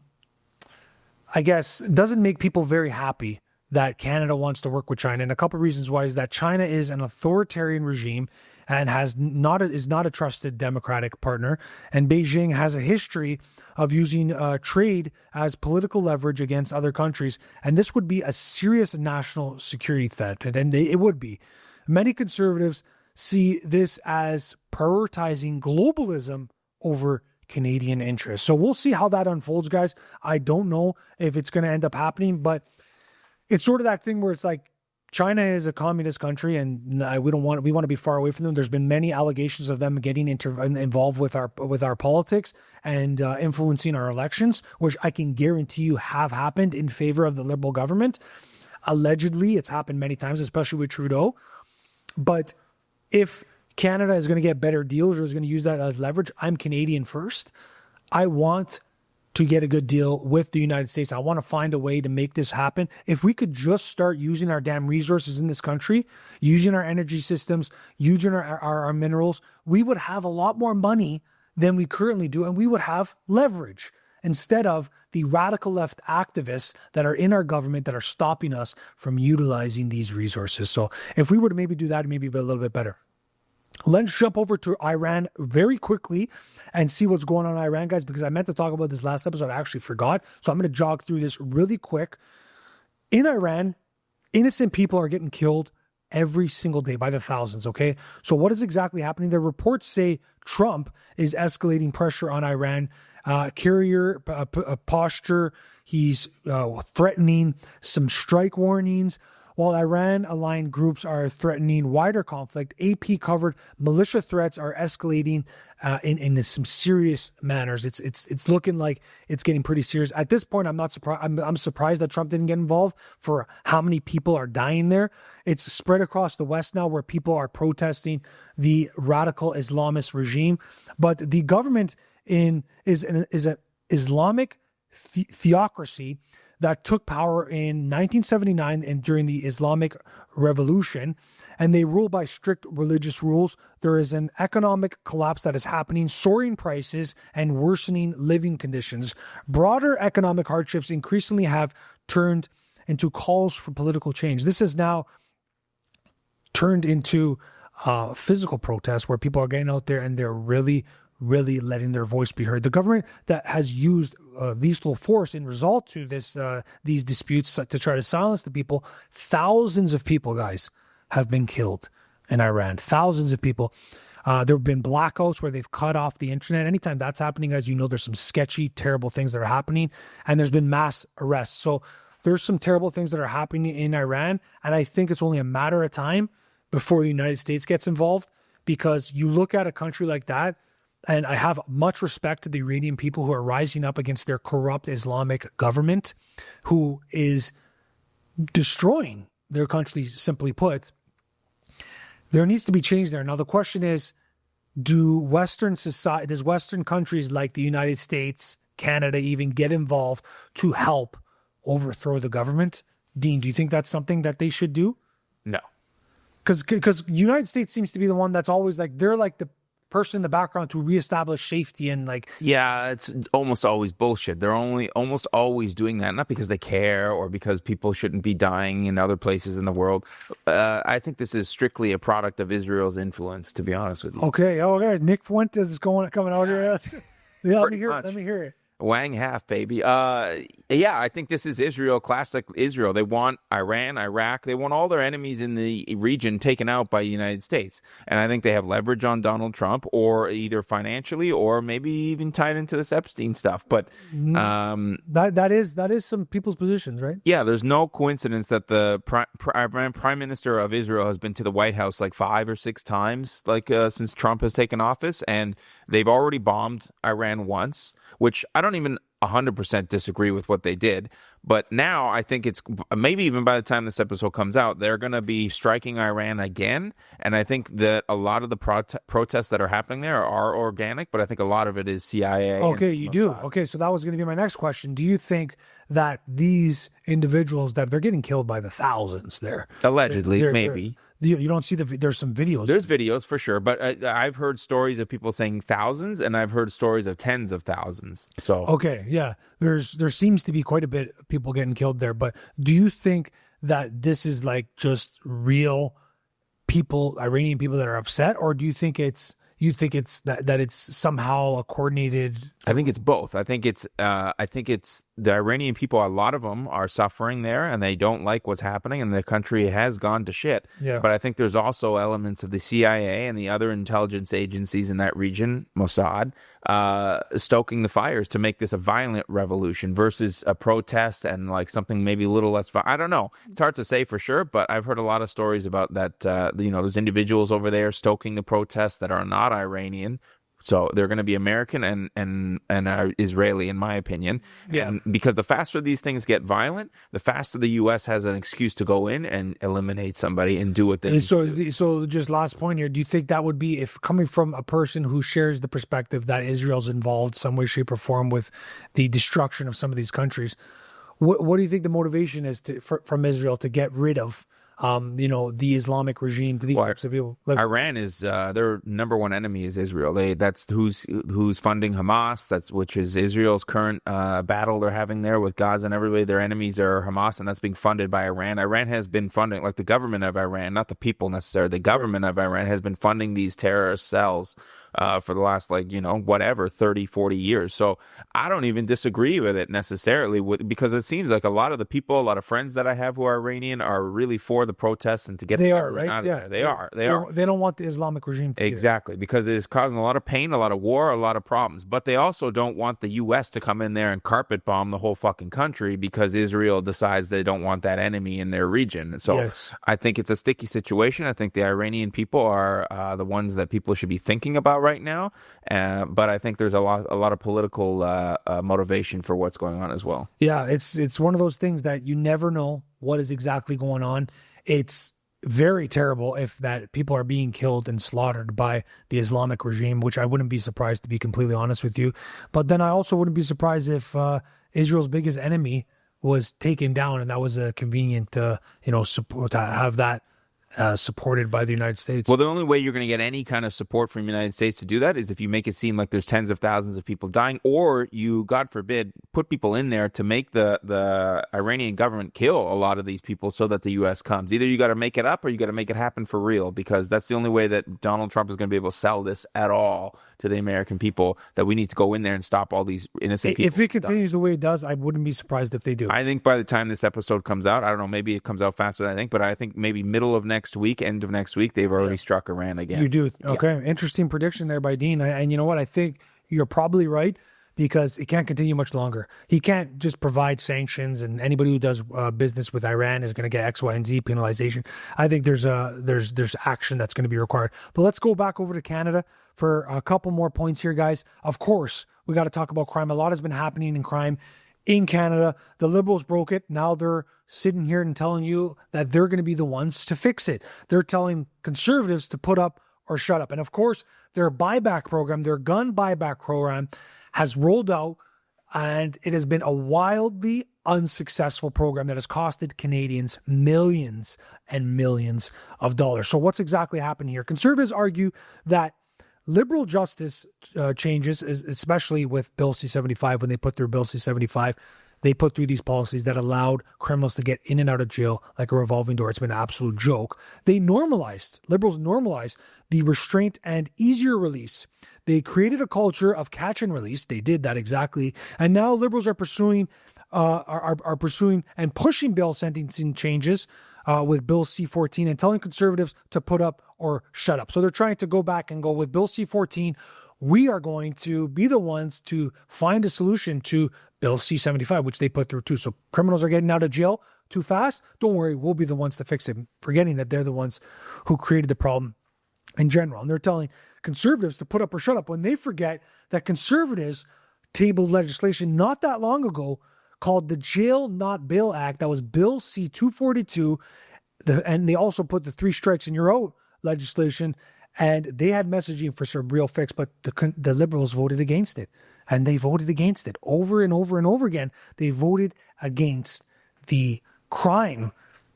guess, doesn't make people very happy that Canada wants to work with China. And a couple of reasons why is that China is an authoritarian regime and is not a trusted democratic partner. And Beijing has a history of using trade as political leverage against other countries. And this would be a serious national security threat. And it would be. Many conservatives see this as prioritizing globalism over Canadian interests. So we'll see how that unfolds, guys. I don't know if it's going to end up happening, but it's sort of that thing where it's like China is a communist country, and we want to be far away from them. There's been many allegations of them getting involved with our politics and influencing our elections, which I can guarantee you have happened in favor of the Liberal government. Allegedly, it's happened many times, especially with Trudeau. But if Canada is going to get better deals or is going to use that as leverage, I'm Canadian first. I want to get a good deal with the United States. I want to find a way to make this happen. If we could just start using our damn resources in this country, using our energy systems, using our minerals, we would have a lot more money than we currently do, and we would have leverage instead of the radical left activists that are in our government that are stopping us from utilizing these resources. So if we were to maybe do that, maybe be a little bit better. Let's jump over to Iran very quickly and see what's going on in Iran, guys, because I meant to talk about this last episode. I actually forgot. So I'm going to jog through this really quick. In Iran, innocent people are getting killed every single day by the thousands, okay? So what is exactly happening? The reports say Trump is escalating pressure on Iran, carrier posture. He's threatening some strike warnings. While Iran-aligned groups are threatening wider conflict, AP covered militia threats are escalating in some serious manners. It's looking like it's getting pretty serious. At this point, I'm not surprised. I'm surprised that Trump didn't get involved for how many people are dying there. It's spread across the West now where people are protesting the radical Islamist regime. But the government is an Islamic theocracy that took power in 1979 and during the Islamic Revolution, and they rule by strict religious rules. There is an economic collapse that is happening, soaring prices and worsening living conditions. Broader economic hardships increasingly have turned into calls for political change. This has now turned into physical protests where people are getting out there and they're really letting their voice be heard. The government that has used lethal force in result to these disputes to try to silence the people, thousands of people, guys, have been killed in Iran. Thousands of people. There have been blackouts where they've cut off the internet. Anytime that's happening, as you know, there's some sketchy, terrible things that are happening, and there's been mass arrests. So there's some terrible things that are happening in Iran, and I think it's only a matter of time before the United States gets involved, because you look at a country like that, and I have much respect to the Iranian people who are rising up against their corrupt Islamic government, who is destroying their country, simply put. There needs to be change there. Now, the question is, does Western countries like the United States, Canada even get involved to help overthrow the government? Dean, do you think that's something that they should do? No. Because United States seems to be the one that's always like, they're like the person in the background to reestablish safety and like. Yeah, it's almost always bullshit. They're almost always doing that, not because they care or because people shouldn't be dying in other places in the world. I think this is strictly a product of Israel's influence, to be honest with you. Okay. Nick Fuentes is coming out here. Yeah, let me hear it. Wang half, baby. Yeah, I think this is Israel, classic Israel. They want Iran, Iraq. They want all their enemies in the region taken out by the United States. And I think they have leverage on Donald Trump, or either financially or maybe even tied into this Epstein stuff. But that is some people's positions, right? Yeah, there's no coincidence that the Prime Minister of Israel has been to the White House like 5 or 6 times, since Trump has taken office, and they've already bombed Iran once, which I don't even 100% disagree with what they did. But now I think it's maybe even by the time this episode comes out, they're going to be striking Iran again. And I think that a lot of the protests that are happening there are organic, but I think a lot of it is CIA. Okay, you do. Okay, so that was going to be my next question. Do you think that these individuals, that they're getting killed by the thousands there? Allegedly, maybe. You don't see there's some videos. There's videos for sure, but I've heard stories of people saying thousands, and I've heard stories of tens of thousands. So okay, yeah, there seems to be quite a bit of people getting killed there. But do you think that this is like just real people, Iranian people that are upset, or do you think it's that it's somehow a coordinated? I think it's both. I think it's the Iranian people. A lot of them are suffering there, and they don't like what's happening, and the country has gone to shit. Yeah. But I think there's also elements of the CIA and the other intelligence agencies in that region, Mossad, stoking the fires to make this a violent revolution versus a protest and like something maybe a little less. I don't know. It's hard to say for sure, but I've heard a lot of stories about that. There's individuals over there stoking the protests that are not Iranian. So they're going to be American and Israeli, in my opinion. Yeah. And because the faster these things get violent, the faster the U.S. has an excuse to go in and eliminate somebody and do what they need to do. So just last point here, do you think that would be, if coming from a person who shares the perspective that Israel's involved some way, shape, or form with the destruction of some of these countries, what do you think the motivation is from Israel to get rid of the Islamic regime, to these types of people? Iran is their number one enemy is Israel. That's who's funding Hamas. Which is Israel's current battle they're having there with Gaza and everybody. Their enemies are Hamas, and that's being funded by Iran. Iran has been funding, like the government of Iran, not the people necessarily. The government of Iran has been funding these terrorist cells for the last 30, 40 years. So I don't even disagree with it necessarily, because it seems like a lot of the people, a lot of friends that I have who are Iranian are really for the protests and to get they are, right? Yeah, they are. They don't want the Islamic regime to exactly, because it's causing a lot of pain, a lot of war, a lot of problems. But they also don't want the U.S. to come in there and carpet bomb the whole fucking country because Israel decides they don't want that enemy in their region. So yes. I think it's a sticky situation. I think the Iranian people are the ones that people should be thinking about right now, but I think there's a lot of political motivation for what's going on as well. Yeah, it's one of those things that you never know what is exactly going on. It's very terrible if that people are being killed and slaughtered by the Islamic regime, which I wouldn't be surprised, to be completely honest with you. But then I also wouldn't be surprised if Israel's biggest enemy was taken down, and that was a convenient support to have that supported by the United States. Well, the only way you're going to get any kind of support from the United States to do that is if you make it seem like there's tens of thousands of people dying, or you, God forbid, put people in there to make the Iranian government kill a lot of these people so that the U.S. comes. Either you got to make it up or you got to make it happen for real, because that's the only way that Donald Trump is going to be able to sell this at all to the American people, that we need to go in there and stop all these innocent people. If it continues the way it does, I wouldn't be surprised if they do. I think by the time this episode comes out, I don't know, maybe it comes out faster than I think, but I think maybe middle of next week, end of next week, they've already struck Iran again. You do. Okay. Yeah. Interesting prediction there by Dean. And you know what? I think you're probably right. because it can't continue much longer. He can't just provide sanctions and anybody who does business with Iran is going to get X, Y, and Z penalization. I think there's action that's going to be required. But let's go back over to Canada for a couple more points here, guys. Of course, we got to talk about crime. A lot has been happening in crime in Canada. The Liberals broke it. Now they're sitting here and telling you that they're going to be the ones to fix it. They're telling Conservatives to put up or shut up. And of course, their buyback program, their gun buyback program has rolled out, and it has been a wildly unsuccessful program that has costed Canadians millions and millions of dollars. So what's exactly happened here? Conservatives argue that Liberal justice changes, especially with Bill C-75, when they put through Bill C-75, they put through these policies that allowed criminals to get in and out of jail like a revolving door. It's been an absolute joke. Liberals normalized the restraint and easier release. They created a culture of catch and release. They did that exactly. And now Liberals are pursuing and pushing bail sentencing changes with Bill C-14 and telling Conservatives to put up or shut up. So they're trying to go back and go with Bill C-14. We are going to be the ones to find a solution to Bill C-75, which they put through too. So criminals are getting out of jail too fast. Don't worry, we'll be the ones to fix it, forgetting that they're the ones who created the problem in general. And they're telling Conservatives to put up or shut up when they forget that Conservatives tabled legislation not that long ago called the Jail Not Bail Act. That was Bill C-242. And they also put the 3 strikes and you're out legislation. And they had messaging for some real fix, but the Liberals voted against it. And they voted against it over and over and over again. They voted against the crime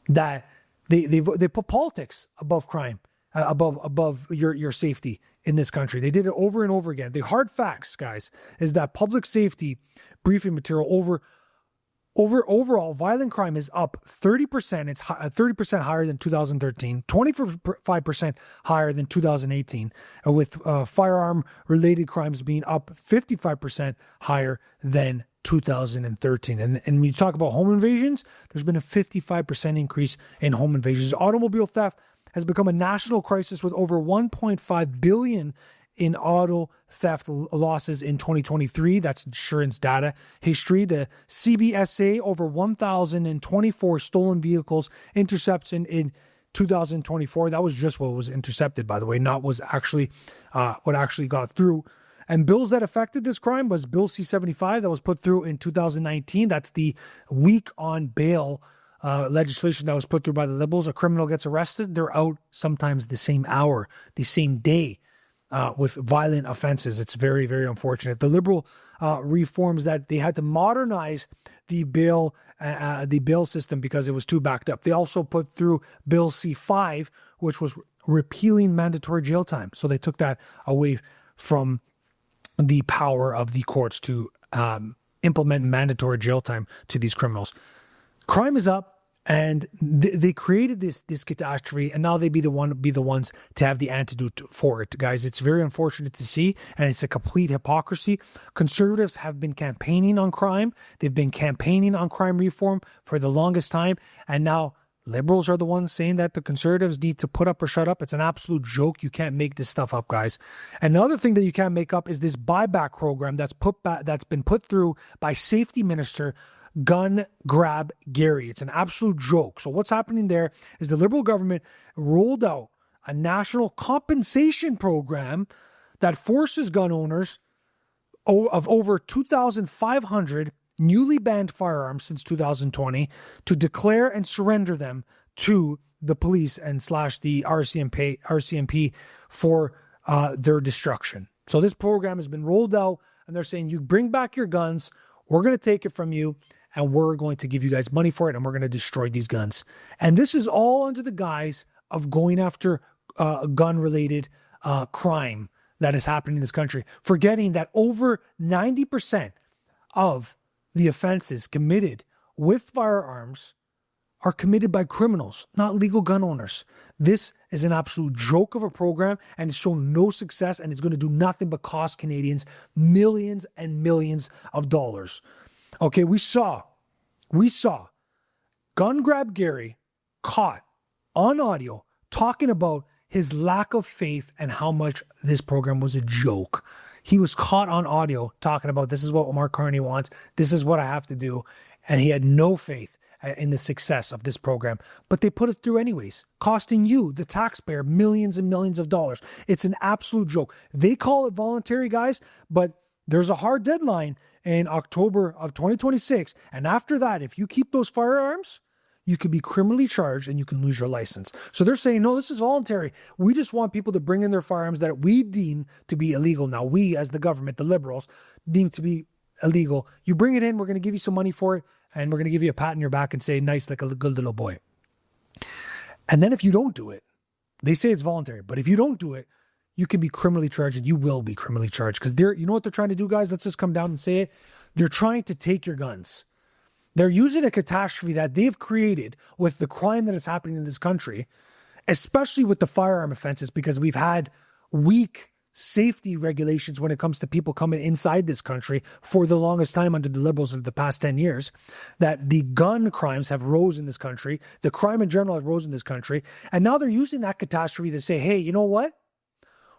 that they put politics above crime, above your safety in this country. They did it over and over again. The hard facts, guys, is that public safety briefing material overall, violent crime is up 30%. It's 30% higher than 2013, 25% higher than 2018, with firearm-related crimes being up 55% higher than 2013. And when you talk about home invasions, there's been a 55% increase in home invasions. Automobile theft has become a national crisis with over $1.5 billion in auto theft losses in 2023. That's insurance data history. The CBSA, over 1,024 stolen vehicles interception in 2024. That was just what was intercepted, by the way, not was actually what actually got through. And bills that affected this crime was Bill C-75 that was put through in 2019. That's the week on bail legislation that was put through by the Liberals. A criminal gets arrested, they're out sometimes the same hour, the same day. With violent offenses. It's very, very unfortunate. The Liberal reforms that they had to modernize the bail system because it was too backed up. They also put through Bill C-5, which was repealing mandatory jail time. So they took that away from the power of the courts to implement mandatory jail time to these criminals. Crime is up. And they created this catastrophe, and now they be the ones to have the antidote for it, guys. It's very unfortunate to see, and it's a complete hypocrisy. Conservatives have been campaigning on crime. They've been campaigning on crime reform for the longest time, and now Liberals are the ones saying that the Conservatives need to put up or shut up. It's an absolute joke. You can't make this stuff up, guys. Another thing that you can't make up is this buyback program that's been put through by Safety Minister Gun Grab Gary. It's an absolute joke. So what's happening there is the Liberal government rolled out a national compensation program that forces gun owners of over 2,500 newly banned firearms since 2020 to declare and surrender them to the police and / the RCMP for their destruction. So this program has been rolled out, and they're saying, you bring back your guns, we're going to take it from you, and we're going to give you guys money for it, and we're going to destroy these guns. And this is all under the guise of going after gun-related crime that is happening in this country, forgetting that over 90% of the offenses committed with firearms are committed by criminals, not legal gun owners. This is an absolute joke of a program, and it's shown no success, and it's going to do nothing but cost Canadians millions and millions of dollars. Okay, we saw Gun Grab Gary caught on audio talking about his lack of faith and how much this program was a joke. He was caught on audio talking about, this is what Mark Carney wants. This is what I have to do. And he had no faith in the success of this program. But they put it through anyways, costing you, the taxpayer, millions and millions of dollars. It's an absolute joke. They call it voluntary, guys, but there's a hard deadline in October of 2026. And after that, if you keep those firearms, you could be criminally charged and you can lose your license. So they're saying, no, this is voluntary. We just want people to bring in their firearms that we deem to be illegal. Now, we as the government, the liberals, deem to be illegal. You bring it in, we're going to give you some money for it, and we're going to give you a pat on your back and say, nice, like a good little boy. And then if you don't do it, they say it's voluntary, but if you don't do it, you can be criminally charged, and you will be criminally charged. Because you know what they're trying to do, guys? Let's just come down and say it. They're trying to take your guns. They're using a catastrophe that they've created with the crime that is happening in this country, especially with the firearm offenses, because we've had weak safety regulations when it comes to people coming inside this country for the longest time under the Liberals of the past 10 years, that the gun crimes have rose in this country. The crime in general has rose in this country. And now they're using that catastrophe to say, hey, you know what?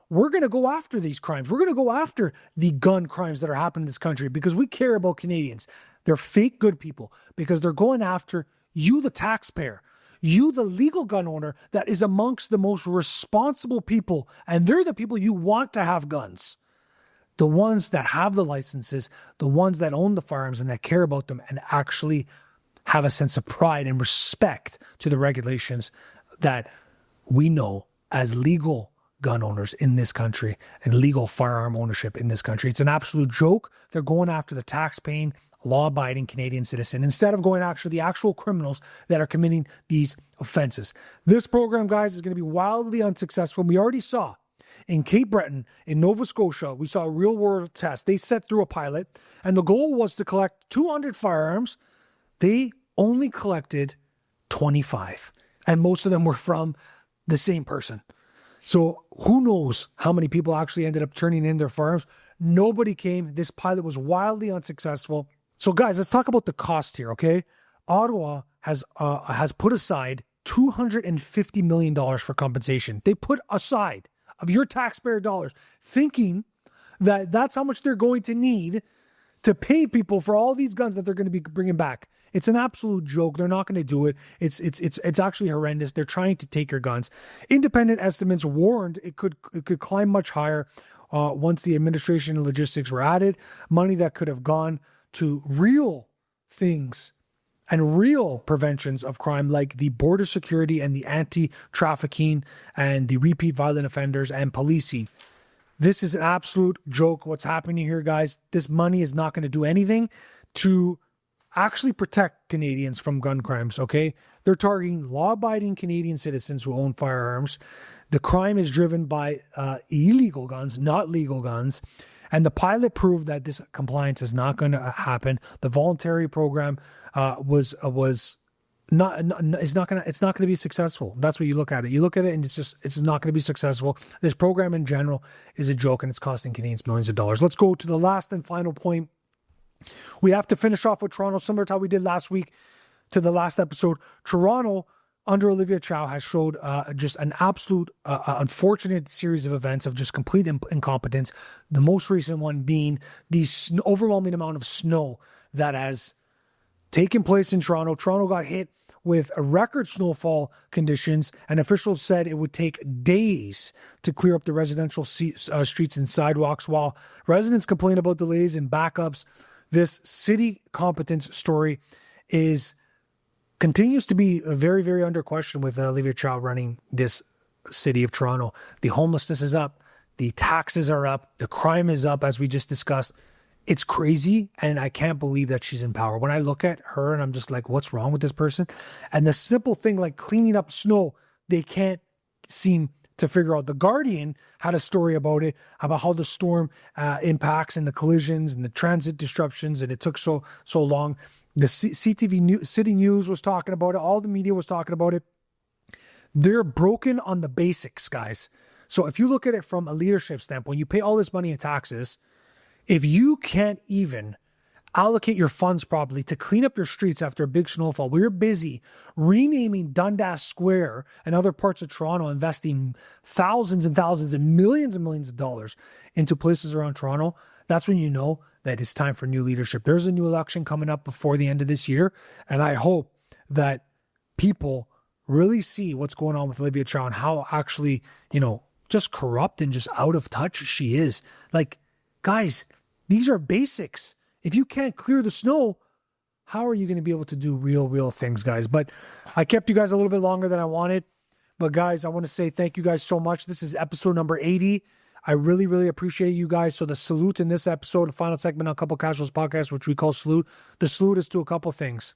We're going to go after these crimes. We're going to go after the gun crimes that are happening in this country because we care about Canadians. They're fake good people because they're going after you, the taxpayer, you, the legal gun owner that is amongst the most responsible people. And they're the people you want to have guns. The ones that have the licenses, the ones that own the firearms and that care about them and actually have a sense of pride and respect to the regulations that we know as legal gun owners in this country and legal firearm ownership in this country. It's an absolute joke. They're going after the tax-paying, law-abiding Canadian citizen instead of going after the actual criminals that are committing these offenses. This program, guys, is going to be wildly unsuccessful. We already saw in Cape Breton, in Nova Scotia, we saw a real-world test. They set through a pilot, and the goal was to collect 200 firearms. They only collected 25, and most of them were from the same person. So who knows how many people actually ended up turning in their firearms? Nobody came. This pilot was wildly unsuccessful. So guys, let's talk about the cost here, okay? Ottawa has put aside $250 million for compensation. They put aside of your taxpayer dollars, thinking that that's how much they're going to need to pay people for all these guns that they're going to be bringing back. It's an absolute joke. They're not going to do it. It's actually horrendous. They're trying to take your guns. Independent estimates warned it could climb much higher once the administration and logistics were added. Money that could have gone to real things and real preventions of crime like the border security and the anti-trafficking and the repeat violent offenders and policing. This is an absolute joke. What's happening here, guys? This money is not going to do anything to actually protect Canadians from gun crimes, okay? They're targeting law-abiding Canadian citizens who own firearms. The crime is driven by illegal guns, not legal guns. And the pilot proved that this compliance is not going to happen. The voluntary program it's not going to be successful. That's what you look at it. You look at it and it's not going to be successful. This program in general is a joke and it's costing Canadians millions of dollars. Let's go to the last and final point. We have to finish off with Toronto, similar to how we did last week to the last episode. Toronto, under Olivia Chow, has showed just an absolute unfortunate series of events of just complete incompetence. The most recent one being the overwhelming amount of snow that has taken place in Toronto. Toronto got hit with a record snowfall conditions, and officials said it would take days to clear up the residential streets and sidewalks, while residents complain about delays and backups. This city competence story continues to be very, very under question with Olivia Chow running this city of Toronto. The homelessness is up. The taxes are up. The crime is up, as we just discussed. It's crazy, and I can't believe that she's in power. When I look at her and I'm just like, what's wrong with this person? And the simple thing like cleaning up snow, they can't seem to figure out. The Guardian had a story about it, about how the storm impacts and the collisions and the transit disruptions, and it took so long. The CTV City News was talking about it. All the media was talking about it. They're broken on the basics, guys. So if you look at it from a leadership standpoint, you pay all this money in taxes. If you can't even allocate your funds properly, to clean up your streets after a big snowfall. We're busy renaming Dundas Square and other parts of Toronto, investing thousands and thousands and millions of dollars into places around Toronto. That's when you know that it's time for new leadership. There's a new election coming up before the end of this year, and I hope that people really see what's going on with Olivia Chow and how actually, just corrupt and just out of touch she is. Like, guys, these are basics. If you can't clear the snow, how are you going to be able to do real things, guys? But I kept you guys a little bit longer than I wanted. But guys, I want to say thank you guys so much. This is episode number 80. I really appreciate you guys. So the salute in this episode, the final segment on Couple Casuals podcast, which we call Salute. The salute is to a couple things.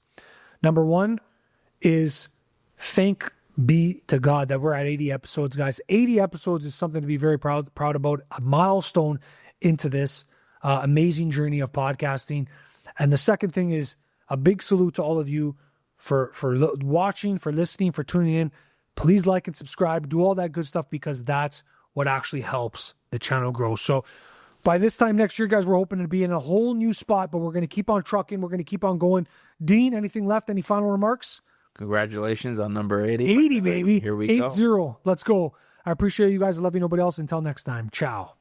Number one is thank be to God that we're at 80 episodes, guys. 80 episodes is something to be very proud about. A milestone into this amazing journey of podcasting. And the second thing is a big salute to all of you for watching, for listening, for tuning in. Please like and subscribe, do all that good stuff, because that's what actually helps the channel grow. So by this time next year, guys, we're hoping to be in a whole new spot, but we're going to keep on trucking. We're going to keep on going. Dean, anything left? Any final remarks? Congratulations on number 80. 80, baby. Here we go. 80. Let's go. I appreciate you guys. I love you. Nobody else. Until next time. Ciao.